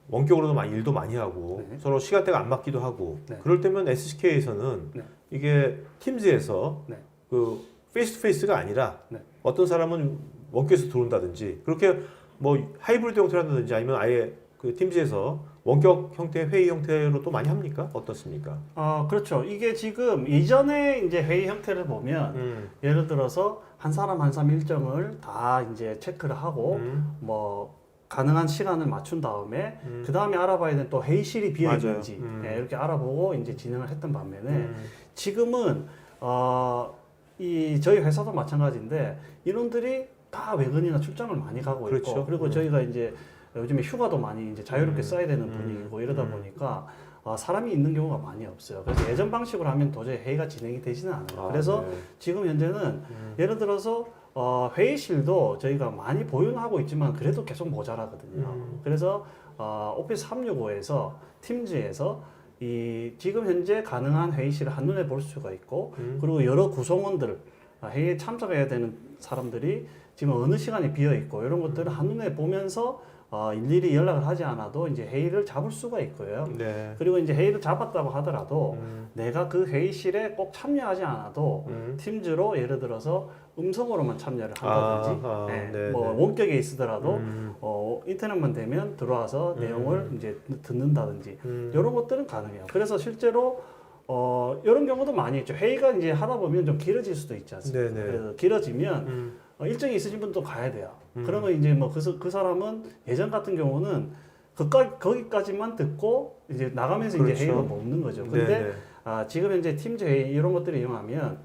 원격으로도 많이 일도 많이 하고 네. 서로 시간대가 안 맞기도 하고 네. 그럴 때면 SK에서는 네. 이게 팀즈에서 네. 그 페이스 투 페이스가 아니라 네. 어떤 사람은 원격에서 들어온다든지 그렇게 뭐 하이브리드 형태로 한다든지 아니면 아예 그 팀즈에서 원격 형태 회의 형태로 또 많이 합니까? 어떻습니까? 그렇죠. 이게 지금 이전에 이제 회의 형태를 보면 예를 들어서 한 사람 일정을 다 이제 체크를 하고 뭐 가능한 시간을 맞춘 다음에 그 다음에 알아봐야 되는 또 회의실이 비어 있는지 맞아요. 이렇게 알아보고 이제 진행을 했던 반면에 지금은 이 저희 회사도 마찬가지인데 인원들이 다 외근이나 출장을 많이 가고 그렇죠. 있고 그리고 저희가 이제 요즘에 휴가도 많이 이제 자유롭게 써야 되는 분위기고 이러다 보니까 사람이 있는 경우가 많이 없어요. 그래서 예전 방식으로 하면 도저히 회의가 진행이 되지는 않아요. 그래서 네. 지금 현재는 예를 들어서 회의실도 저희가 많이 보유하고 있지만 그래도 계속 모자라거든요. 그래서 오피스 365에서 팀즈에서 이 지금 현재 가능한 회의실을 한눈에 볼 수가 있고 그리고 여러 구성원들 회의에 참석해야 되는 사람들이 지금 어느 시간에 비어 있고 이런 것들을 한눈에 보면서 일일이 연락을 하지 않아도 이제 회의를 잡을 수가 있고요. 네. 그리고 이제 회의를 잡았다고 하더라도 내가 그 회의실에 꼭 참여하지 않아도 팀즈로 예를 들어서 음성으로만 참여를 한다든지 네, 뭐 네. 원격에 있으더라도 인터넷만 되면 들어와서 내용을 이제 듣는다든지 이런 것들은 가능해요. 그래서 실제로 이런 경우도 많이 있죠. 회의가 이제 하다 보면 좀 길어질 수도 있지 않습니까? 네, 네. 그래서 길어지면 일정이 있으신 분도 가야 돼요. 그러면 이제 뭐 그 사람은 예전 같은 경우는 거기까지만 듣고 이제 나가면서 그렇죠. 이제 회의가 없는 거죠. 근데 네, 네. 지금 현재 팀즈 회의 이런 것들을 이용하면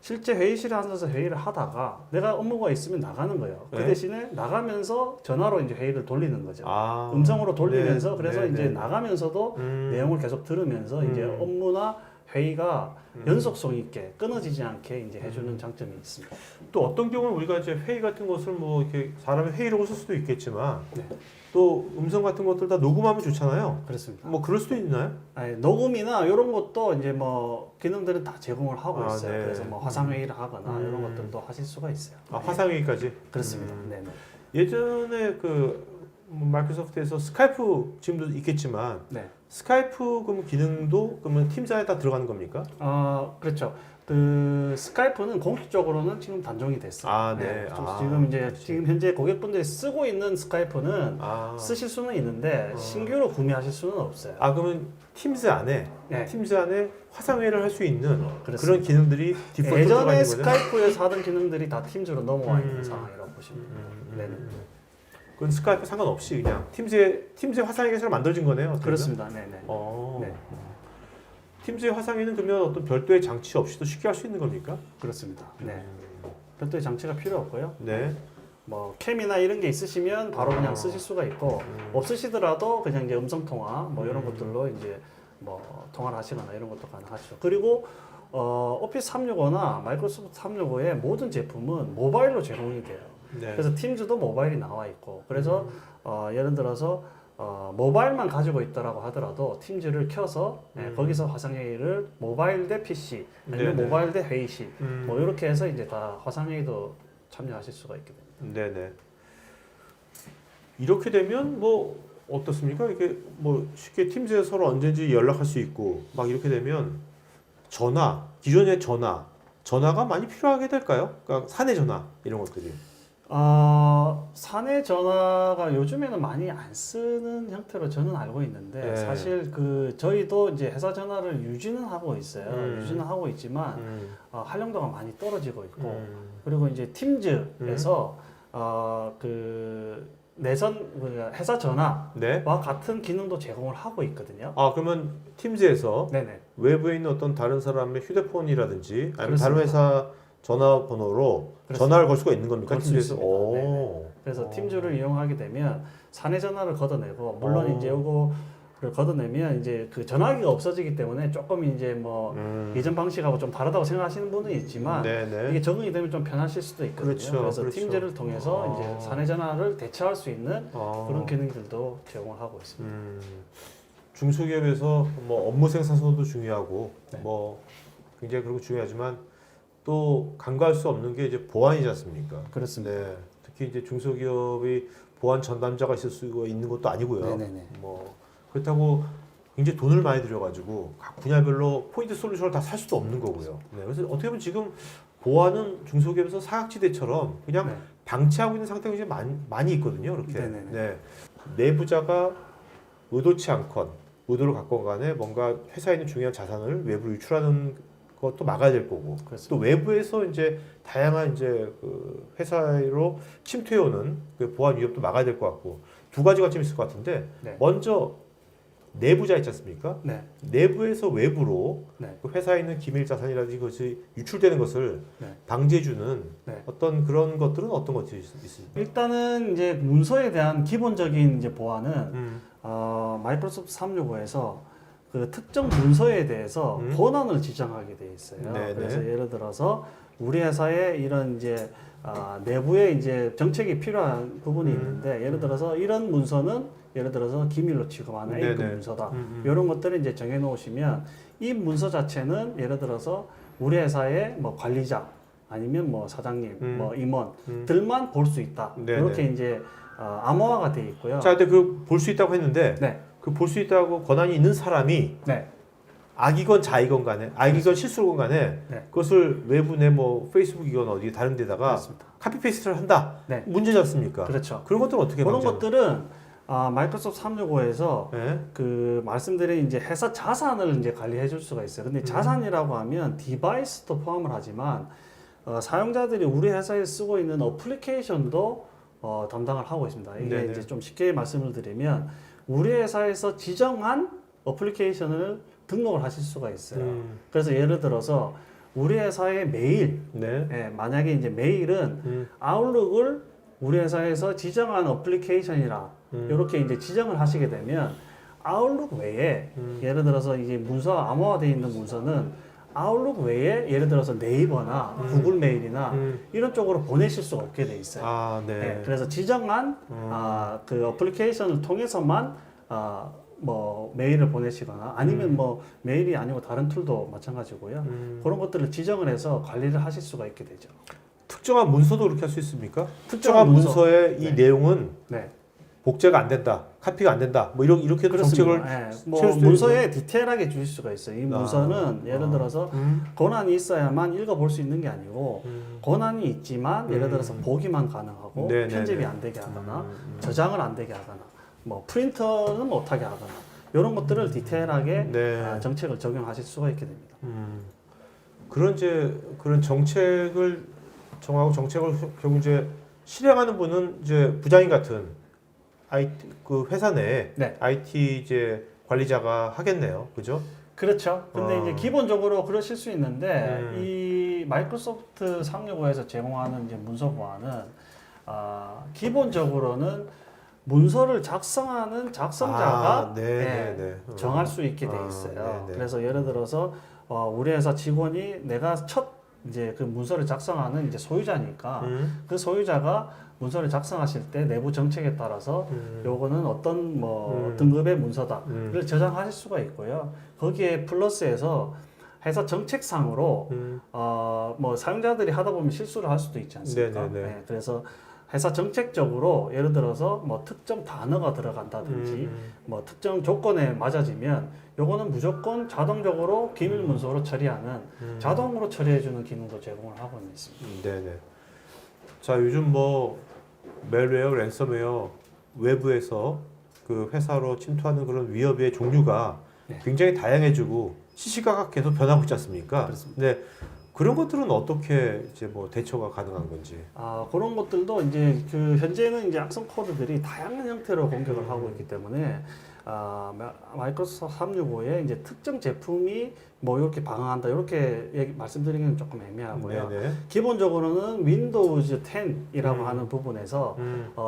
실제 회의실에 앉아서 회의를 하다가 내가 업무가 있으면 나가는 거예요. 그 네. 대신에 나가면서 전화로 이제 회의를 돌리는 거죠. 아, 음성으로 돌리면서 네, 그래서 네, 이제 네. 나가면서도 내용을 계속 들으면서 이제 업무나 회의가 연속성 있게 끊어지지 않게 이제 해주는 장점이 있습니다. 또 어떤 경우는 우리가 이제 회의 같은 것을 뭐 이렇게 사람이 회의록을 쓸 수도 있겠지만 네. 또 음성 같은 것들 다 녹음하면 좋잖아요. 그렇습니다. 뭐 그럴 수도 있나요? 아니, 녹음이나 이런 것도 이제 뭐 기능들은 다 제공을 하고 있어요. 네. 그래서 뭐 화상 회의를 하거나 이런 것들도 하실 수가 있어요. 아, 화상회의까지. 그렇습니다. 네네. 예전에 그 마이크로소프트에서 스카이프 지금도 있겠지만 네. 스카이프 그럼 기능도 그러면 팀즈 안에 다 들어가는 겁니까? 그렇죠. 그 스카이프는 공식적으로는 지금 단종이 됐어요. 아, 네. 지금 이제 그렇지. 지금 현재 고객분들이 쓰고 있는 스카이프는 아, 쓰실 수는 있는데 신규로 구매하실 수는 없어요. 그러면 팀즈 안에 네. 팀즈 안에 화상회의를 할 수 있는 그렇습니다. 그런 기능들이 디폴트로 들어가 예전에 있는 거죠? 스카이프에서 하던 기능들이 다 팀즈로 넘어와 있는 상황이라고 보시면 돼요. 네네. 그건 스카이프 상관없이 그냥 팀즈의 화상회의처럼 만들어진 거네요. 어떻게 보면? 그렇습니다. 네네. 네. 팀즈의 화상회의는 그러면 어떤 별도의 장치 없이도 쉽게 할 수 있는 겁니까? 그렇습니다. 네. 별도의 장치가 필요 없고요. 네. 뭐 캠이나 이런 게 있으시면 바로 그냥 쓰실 수가 있고 없으시더라도 그냥 이제 음성 통화 뭐 이런 것들로 이제 뭐 통화를 하시거나 이런 것도 가능하죠. 그리고 오피스 365나 마이크로소프트 365의 모든 제품은 모바일로 제공이 돼요. 네. 그래서 팀즈도 모바일이 나와 있고 그래서 예를 들어서 모바일만 가지고 있다라고 하더라도 팀즈를 켜서 거기서 화상회의를 모바일 대 PC 아니면 네네. 모바일 대 회의실 뭐 이렇게 해서 이제 다 화상회의도 참여하실 수가 있게 됩니다. 네네. 이렇게 되면 뭐 어떻습니까? 이게 뭐 쉽게 팀즈에서 서로 언제든지 연락할 수 있고 막 이렇게 되면 기존의 전화가 많이 필요하게 될까요? 그러니까 사내 전화 이런 것들이. 사내 전화가 요즘에는 많이 안 쓰는 형태로 저는 알고 있는데 네. 사실 그 저희도 이제 회사 전화를 유지는 하고 있어요. 유지는 하고 있지만 활용도가 많이 떨어지고 있고 그리고 이제 팀즈에서 그 회사 전화와 네. 같은 기능도 제공을 하고 있거든요. 그러면 팀즈에서 네네. 외부에 있는 어떤 다른 사람의 휴대폰이라든지 아니면 그렇습니다. 다른 회사 전화번호로 그렇습니다. 전화를 걸 수가 있는 겁니까? 걸수 팀즈에서? 있습니다. 오. 그래서 팀즈를 이용하게 되면 사내 전화를 걷어내고 물론 이제 요거를 걷어내면 이제 그 전화기가 없어지기 때문에 조금 이제 뭐 예전 방식하고 좀 다르다고 생각하시는 분은 있지만 네네. 이게 적응이 되면 좀 편하실 수도 있거든요. 그렇죠, 그래서 그렇죠. 팀즈를 통해서 이제 사내 전화를 대체할 수 있는 그런 기능들도 제공을 하고 있습니다. 중소기업에서 뭐 업무 생산성도 중요하고 네. 뭐 굉장히 그런 거 중요하지만 또 간과할 수 없는 게 이제 보안이지 않습니까? 그렇습니다. 네. 특히 이제 중소기업이 보안 전담자가 있을 수가 있는 것도 아니고요. 네네네. 뭐 그렇다고 굉장히 돈을 많이 들여가지고 각 분야별로 포인트 솔루션을 다 살 수도 없는 거고요. 네. 그래서 어떻게 보면 지금 보안은 중소기업에서 사각지대처럼 그냥 네. 방치하고 있는 상태가 굉장히 많이 있거든요. 이렇게. 네네네. 네. 내부자가 의도치 않건 의도를 갖건 간에 뭔가 회사에 있는 중요한 자산을 외부로 유출하는 것도 막아야 될 거고 그렇습니다. 또 외부에서 이제 다양한 이제 그 회사로 침투해오는 그 보안 위협도 막아야 될 것 같고 두 가지 관점이 있을 것 같은데 네. 먼저 내부자 있지 않습니까? 네. 내부에서 외부로 네. 그 회사에 있는 기밀 자산이라든지 그것이 유출되는 것을 네. 방지해주는 네. 어떤 그런 것들은 어떤 것들이 있습니까? 일단은 이제 문서에 대한 기본적인 이제 보안은 마이크로소프트 365에서 그 특정 문서에 대해서 권한을 지정하게 돼 있어요. 네네. 그래서 예를 들어서 우리 회사에 이런 이제 내부에 이제 정책이 필요한 부분이 있는데 예를 들어서 이런 문서는 예를 들어서 기밀로 취급하는 A급 네네. 문서다. 이런 것들을 이제 정해 놓으시면 이 문서 자체는 예를 들어서 우리 회사의 뭐 관리자 아니면 뭐 사장님, 뭐 임원들만 볼 수 있다. 네네. 이렇게 이제 암호화가 돼 있고요. 자, 근데 그 볼 수 있다고 했는데 네, 그 볼 수 있다고 권한이 있는 사람이 네, 악이건 자이건 간에 악이건 실수건 간에 네. 그것을 외부 내 뭐 페이스북이건 어디 다른 데다가 그렇습니다. 카피 페이스트를 한다. 네. 문제지 않습니까? 그렇죠. 그런 것들은 어떻게 그런 방지하는 것들은 마이크로소프트 365에서 네. 그 말씀드린 이제 회사 자산을 이제 관리해 줄 수가 있어요. 근데 자산이라고 하면 디바이스도 포함을 하지만 사용자들이 우리 회사에 쓰고 있는 어플리케이션도 담당을 하고 있습니다. 이게 네네. 이제 좀 쉽게 말씀을 드리면 우리 회사에서 지정한 어플리케이션을 등록을 하실 수가 있어요. 그래서 예를 들어서 우리 회사의 메일, 네. 예, 만약에 이제 메일은 아웃룩을 우리 회사에서 지정한 어플리케이션이라 이렇게 이제 지정을 하시게 되면 아웃룩 외에 예를 들어서 이게 문서 암호화되어 있는 문서는 아웃룩 외에 예를 들어서 네이버나 구글 메일이나 이런 쪽으로 보내실 수가 없게 돼 있어요. 아, 네. 네, 그래서 지정한 그 어플리케이션을 통해서만 뭐 메일을 보내시거나 아니면 뭐 메일이 아니고 다른 툴도 마찬가지고요. 그런 것들을 지정을 해서 관리를 하실 수가 있게 되죠. 특정한 문서도 그렇게 할 수 있습니까? 특정한 특정한 문서의 이 네. 내용은 네. 복제가 안 된다, 카피가 안 된다, 뭐 이렇게도 정책을 네. 채울 뭐 수도 문서에 디테일하게 주실 수가 있어요. 이 문서는 예를 들어서 권한이 있어야만 읽어볼 수 있는 게 아니고 권한이 있지만 예를 들어서 보기만 가능하고 네네네. 편집이 안 되게 하거나 저장을 안 되게 하거나 뭐 프린터는 못하게 하거나 이런 것들을 디테일하게 네. 정책을 적용하실 수가 있게 됩니다. 그런 정책을 정하고 정책을 결국 이제 실행하는 분은 이제 부장님 같은 IT 그 회사 내에 네. IT 이제 관리자가 하겠네요, 그죠? 그렇죠. 근데 이제 기본적으로 그러실 수 있는데 이 마이크로소프트 365에서 제공하는 이제 문서 보안은 기본적으로는 문서를 작성하는 작성자가 정할 수 있게 돼 있어요. 그래서 예를 들어서 우리 회사 직원이 내가 첫 이제 그 문서를 작성하는 이제 소유자니까 그 소유자가 문서를 작성하실 때 내부 정책에 따라서 요거는 어떤 뭐 등급의 문서다를 저장하실 수가 있고요. 거기에 플러스해서 회사 정책상으로 뭐 사용자들이 하다 보면 실수를 할 수도 있지 않습니까? 네, 그래서 회사 정책적으로 예를 들어서 뭐 특정 단어가 들어간다든지 뭐 특정 조건에 맞아지면 요거는 무조건 자동적으로 기밀 문서로 처리하는 자동으로 처리해주는 기능도 제공을 하고 있습니다. 네네. 자, 요즘 뭐 멜웨어, 랜섬웨어 외부에서 그 회사로 침투하는 그런 위협의 종류가 네. 굉장히 다양해지고 시시각각 계속 변하고 있지 않습니까? 그렇습니다. 네. 그런 것들은 어떻게 이제 뭐 대처가 가능한 건지. 그런 것들도 이제 그 현재는 이제 악성 코드들이 다양한 형태로 공격을 하고 있기 때문에 마이크로소프트 365에 이제 특정 제품이 뭐 이렇게 방어한다 이렇게 말씀드리기는 조금 애매하고요. 네네. 기본적으로는 윈도우즈 10이라고 하는 부분에서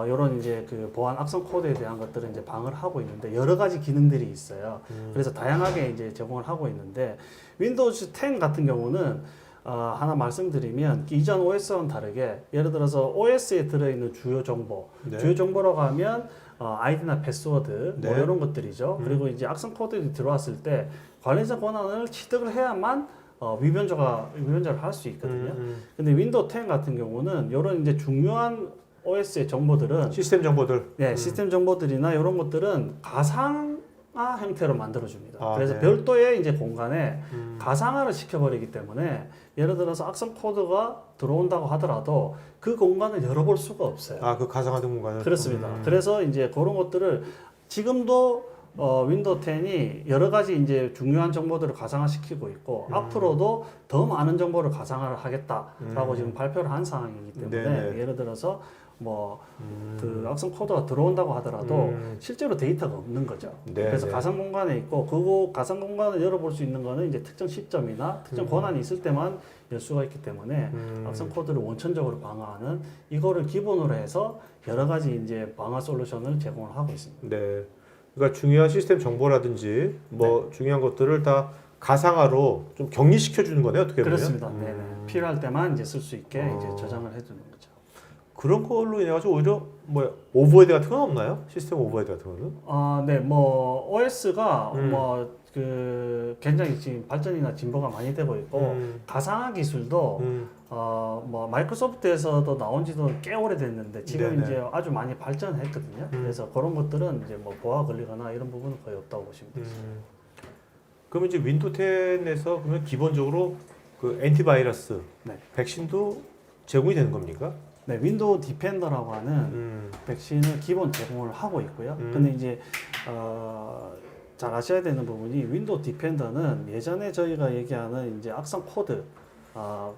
이런 이제 그 보안 악성 코드에 대한 것들을 이제 방어를 하고 있는데 여러 가지 기능들이 있어요. 그래서 다양하게 이제 제공을 하고 있는데 윈도우즈 10 같은 경우는 하나 말씀드리면 이전 OS와는 다르게 예를 들어서 OS에 들어있는 주요 정보, 네. 주요 정보라고 하면 아이디나 패스워드 네. 뭐 이런 것들이죠. 그리고 이제 악성 코드들이 들어왔을 때 관리자 권한을 취득을 해야만 위변조를 할 수 있거든요. 근데 윈도우 10 같은 경우는 이런 이제 중요한 OS의 정보들은 시스템 정보들. 네, 시스템 정보들이나 이런 것들은 가상화 형태로 만들어줍니다. 그래서 네. 별도의 이제 공간에 가상화를 시켜버리기 때문에 예를 들어서 악성 코드가 들어온다고 하더라도 그 공간을 열어볼 수가 없어요. 그 가상화된 공간을. 그렇습니다. 그래서 이제 그런 것들을 지금도 윈도우 10이 여러 가지 이제 중요한 정보들을 가상화시키고 있고 앞으로도 더 많은 정보를 가상화를 하겠다라고 지금 발표를 한 상황이기 때문에 네네. 예를 들어서 그 악성 코드가 들어온다고 하더라도 실제로 데이터가 없는 거죠. 네, 그래서 네. 가상 공간에 있고 그 가상 공간을 열어볼 수 있는 거는 이제 특정 시점이나 특정 권한이 있을 때만 열 수가 있기 때문에 악성 코드를 원천적으로 방어하는 이거를 기본으로 해서 여러 가지 이제 방어 솔루션을 제공을 하고 있습니다. 네. 그러니까 중요한 시스템 정보라든지 뭐 중요한 것들을 다 가상화로 좀 격리시켜 주는 거네요. 어떻게 보면. 그렇습니다. 네네. 필요할 때만 이제 쓸 수 있게 이제 저장을 해두는 거죠. 그런 걸로 인해 가지고 오히려 뭐 오버헤드 같은 건 없나요? 시스템 오버헤드 같은 거는? 네, 뭐 OS가 음. 뭐 그 굉장히 지금 발전이나 진보가 많이 되고 있고 가상화 기술도 뭐 마이크로소프트에서도 나온지도 꽤 오래됐는데 지금 네네. 이제 아주 많이 발전했거든요. 그래서 그런 것들은 이제 뭐 보호가 걸리거나 이런 부분은 거의 없다고 보시면 되죠. 그러면 이제 윈도우 10에서 그러면 기본적으로 그 엔티바이러스, 네. 백신도 제공이 되는 겁니까? 네, 윈도우 디펜더라고 하는 백신을 기본 제공을 하고 있고요. 근데 이제 잘 아셔야 되는 부분이 윈도우 디펜더는 예전에 저희가 얘기하는 이제 악성 코드,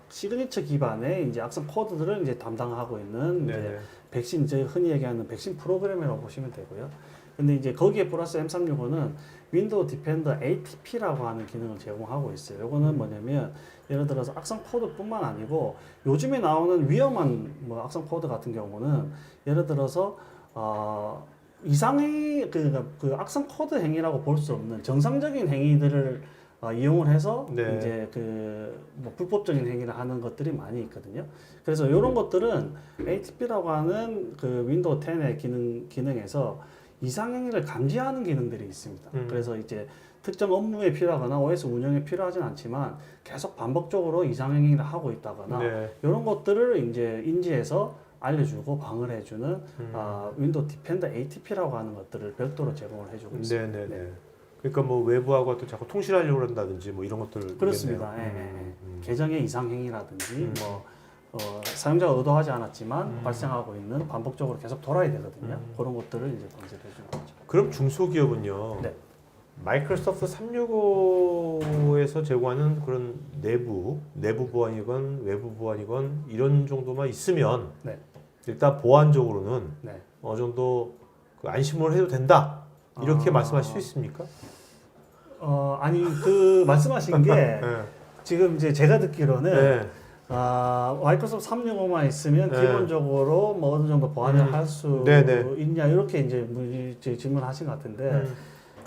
시그니처 기반의 이제 악성 코드들을 이제 담당하고 있는 이제 네네. 백신, 저희 흔히 얘기하는 백신 프로그램이라고 보시면 되고요. 근데 이제 거기에 플러스 M365는 윈도우 디펜더 ATP라고 하는 기능을 제공하고 있어요. 요거는 뭐냐면 예를 들어서 악성 코드뿐만 아니고 요즘에 나오는 위험한 뭐 악성 코드 같은 경우는 예를 들어서 이상행위 그 악성 코드 행위라고 볼 수 없는 정상적인 행위들을 이용을 해서 네. 이제 그 뭐 불법적인 행위를 하는 것들이 많이 있거든요. 그래서 이런 것들은 ATP라고 하는 그 윈도우 10의 기능에서 이상행위를 감지하는 기능들이 있습니다. 그래서 이제 특정 업무에 필요하거나 OS 운영에 필요하진 않지만 계속 반복적으로 이상행위를 하고 있다거나 네. 이런 것들을 이제 인지해서 알려주고 방어를 해주는 윈도우 디펜더 ATP라고 하는 것들을 별도로 제공을 해주고 있습니다. 네네네. 그러니까 뭐 외부하고 또 자꾸 통신하려고 한다든지 뭐 이런 것들 그렇습니다. 계정의 이상행위라든지 사용자가 의도하지 않았지만 발생하고 있는 반복적으로 계속 돌아야 되거든요. 그런 것들을 이제 방지를 해주는 거죠. 그럼 중소기업은요. 네. 마이크로소프트 365에서 제공하는 그런 내부 보안이건 외부 보안이건 이런 정도만 있으면 네. 일단 보안적으로는 네. 어느 정도 그 안심을 해도 된다 이렇게 말씀하실 수 있습니까? 아니 그 말씀하신 게 네. 지금 이제 제가 듣기로는 네. 마이크로소프트 365만 있으면 네. 기본적으로 뭐 어느 정도 보안을 할 수 네네. 있냐 이렇게 이제 질문하신 것 같은데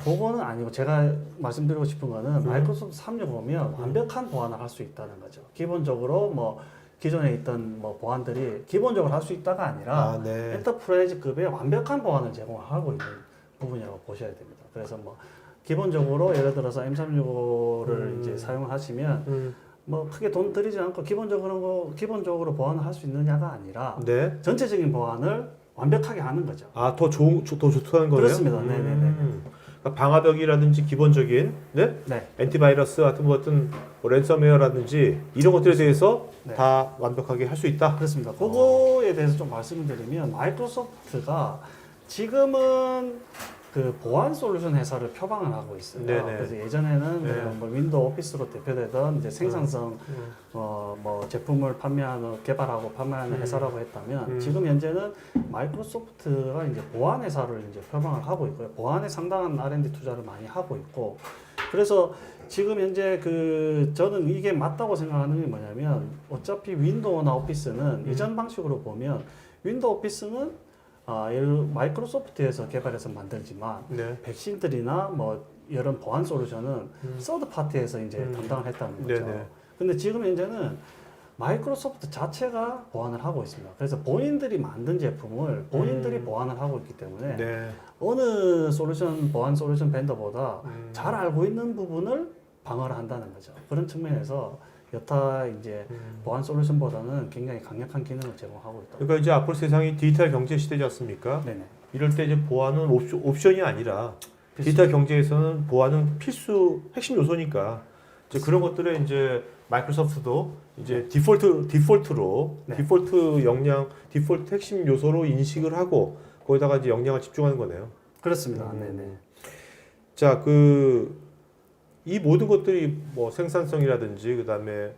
그거는 아니고 제가 말씀드리고 싶은 거는 마이크로소프트 365면 완벽한 보안을 할 수 있다는 거죠. 기본적으로 뭐 기존에 있던 뭐 보안들이 기본적으로 할 수 있다가 아니라 네. 엔터프라이즈급의 완벽한 보안을 제공하고 있는 부분이라고 보셔야 됩니다. 그래서 뭐 기본적으로 예를 들어서 M365를 이제 사용하시면 뭐 크게 돈 들이지 않고 기본적으로 보안을 할 수 있느냐가 아니라 네. 전체적인 보안을 완벽하게 하는 거죠. 더 좋다는 거예요? 그렇습니다. 네네네. 그러니까 방화벽이라든지 기본적인 네? 네. 엔티바이러스 같은 뭐 어떤 뭐 랜섬웨어라든지 이런 것들에 대해서 네. 다 완벽하게 할 수 있다. 그렇습니다. 그거에 대해서 좀 말씀을 드리면 마이크로소프트가 지금은 그 보안 솔루션 회사를 표방을 하고 있어요. 네네. 그래서 예전에는 네. 뭐 윈도우 오피스로 대표되던 이제 생산성 뭐 제품을 개발하고 판매하는 회사라고 했다면 지금 현재는 마이크로소프트가 이제 보안 회사를 이제 표방을 하고 있고요. 보안에 상당한 R&D 투자를 많이 하고 있고 그래서 지금 현재 저는 이게 맞다고 생각하는 게 뭐냐면 어차피 윈도우나 오피스는 이전 방식으로 보면 윈도우 오피스는 마이크로소프트에서 개발해서 만들지만 네. 백신들이나 뭐 이런 보안 솔루션은 서드 파티에서 이제 담당을 했다는 거죠. 네네. 근데 지금 현재는 마이크로소프트 자체가 보안을 하고 있습니다. 그래서 본인들이 만든 제품을 본인들이 보안을 하고 있기 때문에 네. 어느 보안 솔루션 벤더보다 잘 알고 있는 부분을 방어를 한다는 거죠. 그런 측면에서 여타 이제 보안 솔루션보다는 굉장히 강력한 기능을 제공하고 있다. 그러니까 이제 앞으로 세상이 디지털 경제 시대지 않습니까? 네네. 이럴 때 이제 보안은 옵션이 아니라 디지털 경제에서는 보안은 필수 핵심 요소니까 이제 그런 것들을 이제 마이크로소프트도 이제 디폴트로 네. 디폴트 핵심 요소로 인식을 하고 거기다가 이제 역량을 집중하는 거네요. 그렇습니다. 네네. 자, 이 모든 것들이 뭐 생산성이라든지 그다음에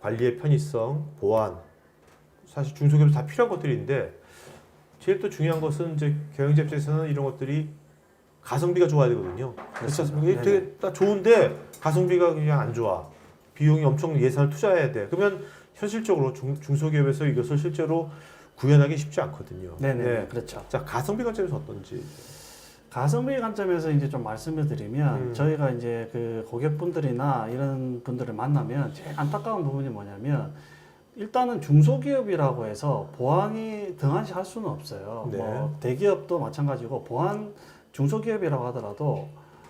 관리의 편의성, 보안 사실 중소기업 다 필요한 것들인데 제일 또 중요한 것은 이제 경영자 입장에서는 이런 것들이 가성비가 좋아야 되거든요. 그렇지 않습니까? 이게 되게 딱 좋은데 가성비가 그냥 안 좋아. 비용이 엄청 예산을 투자해야 돼. 그러면 현실적으로 중소기업에서 이것을 실제로 구현하기 쉽지 않거든요. 네네. 네. 그렇죠. 자, 가성비 관점에서 어떤지. 가성비 관점에서 이제 좀 말씀을 드리면 저희가 이제 그 고객분들이나 이런 분들을 만나면 제일 안타까운 부분이 뭐냐면 일단은 중소기업이라고 해서 보안이 등한시 할 수는 없어요. 네. 뭐 대기업도 마찬가지고 보안 중소기업이라고 하더라도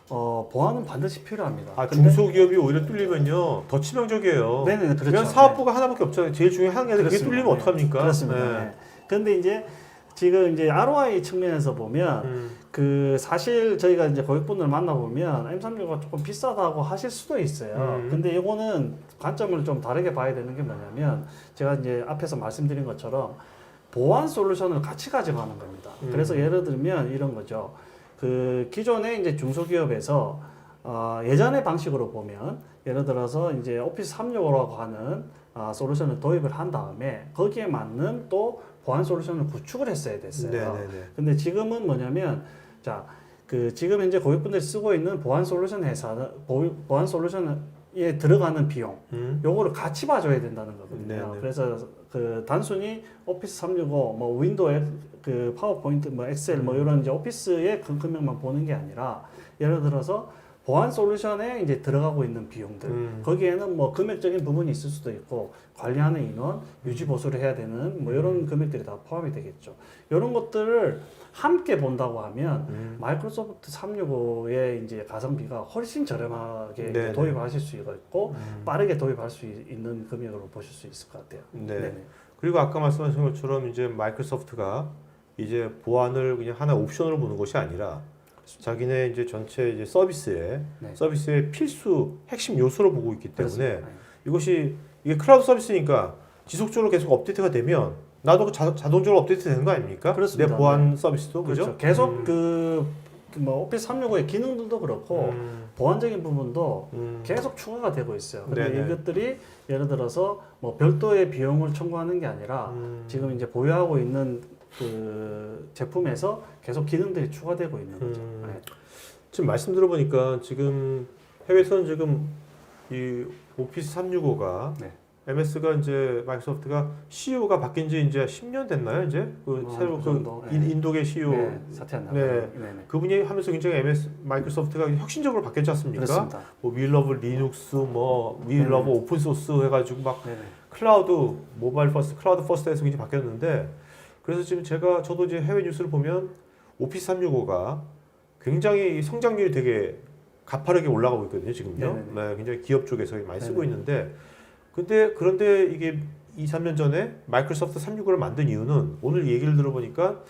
보안은 반드시 필요합니다. 아, 근데- 중소기업이 오히려 뚫리면요 더 치명적이에요. 네네 그렇죠. 그냥 사업부가 하나밖에 없잖아요. 제일 중요한 게 그게 그렇습니다. 뚫리면 어떡합니까? 그렇습니다. 네. 네. 근데 이제 지금 이제 ROI 측면에서 보면 그 사실 저희가 이제 고객분들 만나보면 M365가 조금 비싸다고 하실 수도 있어요. 근데 이거는 관점을 좀 다르게 봐야 되는 게 뭐냐면 제가 이제 앞에서 말씀드린 것처럼 보안 솔루션을 같이 가져가는 겁니다. 그래서 예를 들면 이런 거죠. 그 기존에 이제 중소기업에서 예전의 방식으로 보면 예를 들어서 이제 오피스 365라고 하는 솔루션을 도입을 한 다음에 거기에 맞는 또 보안 솔루션을 구축을 했어야 됐어요. 네네네. 근데 지금은 뭐냐면 자, 그 지금 현재 고객분들이 쓰고 있는 보안 솔루션 회사는 보안 솔루션에 들어가는 비용 요거를 같이 봐줘야 된다는 거거든요. 네네. 그래서 그 단순히 오피스 365, 뭐 윈도우, 그 파워포인트, 뭐 엑셀, 뭐 이런 이제 오피스의 그 금액만 보는 게 아니라 예를 들어서 보안 솔루션에 이제 들어가고 있는 비용들 거기에는 뭐 금액적인 부분이 있을 수도 있고 관리하는 인원, 유지 보수를 해야 되는 뭐 이런 금액들이 다 포함이 되겠죠. 이런 것들을 함께 본다고 하면 마이크로소프트 365의 이제 가성비가 훨씬 저렴하게 이제 네네. 도입하실 수가 있고 빠르게 도입할 수 있는 금액으로 보실 수 있을 것 같아요. 네. 네네. 그리고 아까 말씀하신 것처럼 이제 마이크로소프트가 이제 보안을 그냥 하나 옵션으로 보는 것이 아니라 자기네 이제 전체 이제 서비스의 필수 핵심 요소로 보고 있기 때문에 그렇습니다. 이것이 이게 클라우드 서비스니까 지속적으로 계속 업데이트가 되면 나도 그 자동적으로 업데이트 되는 거 아닙니까? 그렇습니다. 내 보안 서비스도 그죠? 그렇죠. 계속 뭐 오피스 365의 기능들도 그렇고 보안적인 부분도 계속 추가가 되고 있어요. 근데 네네. 이것들이 예를 들어서 뭐 별도의 비용을 청구하는 게 아니라 지금 이제 보유하고 있는 그 제품에서 계속 기능들이 추가되고 있는 거죠. 네. 지금 말씀 들어보니까 지금 해외에서는 지금 이 오피스 365가 네. MS가 이제 마이크로소프트가 CEO가 바뀐 지 이제 10년 됐나요? 이제 그 새로 그 그 정도, 네. 인도계 CEO 네, 사퇴한 네. 네네. 그분이 하면서 굉장히 마이크로소프트가 혁신적으로 바뀌었지 않습니까? 그렇습니다. 뭐 윌러브 리눅스, 뭐 윌러브 오픈 소스 해가지고 막 네네. 클라우드 모바일 퍼스트, 클라우드 퍼스트에서 굉장히 바뀌었는데 그래서 지금 저도 이제 해외 뉴스를 보면 오피스 365가 굉장히 성장률이 되게 가파르게 올라가고 있거든요, 지금요. 네네네. 네, 굉장히 기업 쪽에서 많이 쓰고 네네. 있는데 그런데 이게 2, 3년 전에 마이크로소프트 365를 만든 이유는 오늘 얘기를 들어보니까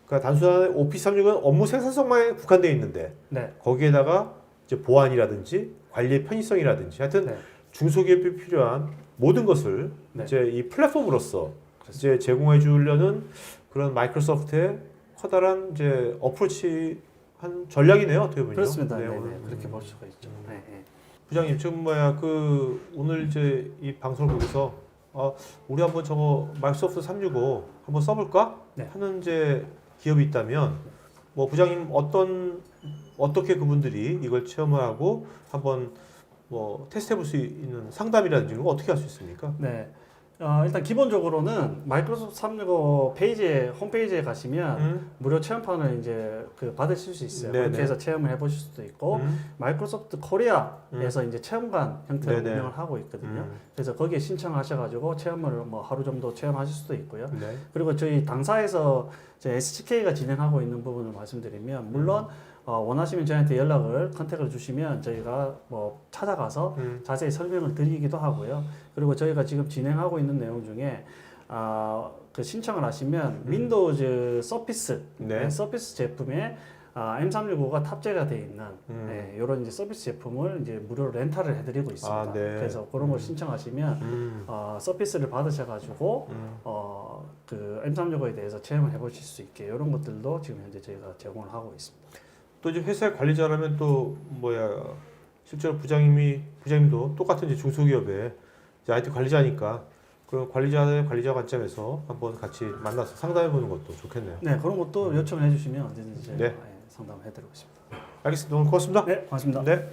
그러니까 단순한 오피스 365는 업무 생산성만 국한되어 있는데 네. 거기에다가 이제 보안이라든지 관리의 편의성이라든지 하여튼 네. 중소기업에 필요한 모든 것을 네. 이제 이 플랫폼으로서 이제 제공해 주려는 그런 마이크로소프트의 커다란 이제 어프로치 한 전략이네요, 어떻게 보면. 그렇습니다. 네네. 오늘. 그렇게 볼 수가 있죠. 네, 네. 부장님 지금 오늘 이제 이 방송을 보고서 우리 한번 저거 마이크로소프트 365 한번 써볼까 네. 하는 이제 기업이 있다면 뭐 부장님 어떻게 그분들이 이걸 체험을 하고 한번 뭐 테스트해볼 수 있는 상담이라든지 이런 거 어떻게 할 수 있습니까? 네. 일단 기본적으로는 마이크로소프트 365 홈페이지에 가시면 무료 체험판을 이제 받으실 수 있어요. 네네. 그렇게 해서 체험을 해보실 수도 있고 마이크로소프트 코리아에서 이제 체험관 형태로 네네. 운영을 하고 있거든요. 그래서 거기에 신청하셔가지고 체험을 뭐 하루 정도 체험하실 수도 있고요. 네. 그리고 저희 당사에서 SGK가 진행하고 있는 부분을 말씀드리면 물론 원하시면 저희한테 컨택을 주시면 저희가 뭐 찾아가서 자세히 설명을 드리기도 하고요. 그리고 저희가 지금 진행하고 있는 내용 중에 그 신청을 하시면 윈도우즈 서피스, 네. 서피스 제품에 M365가 탑재가 되어 있는 이런 이제 서비스 제품을 이제 무료로 렌탈을 해드리고 있습니다. 네. 그래서 그런 걸 신청하시면 서비스를 받으셔가지고 그 M365에 대해서 체험을 해보실 수 있게 이런 것들도 지금 현재 저희가 제공을 하고 있습니다. 또 이제 회사의 관리자라면 또 실제로 부장님도 똑같은 이제 중소기업에 이제 IT 관리자니까 그 관리자의 관리자 관점에서 한번 같이 만나서 상담해 보는 것도 좋겠네요. 네, 그런 것도 요청을 해주시면 언제든지 제가 네. 상담을 해드리고 싶습니다. 알겠습니다. 오늘 고맙습니다. 네, 고맙습니다. 네.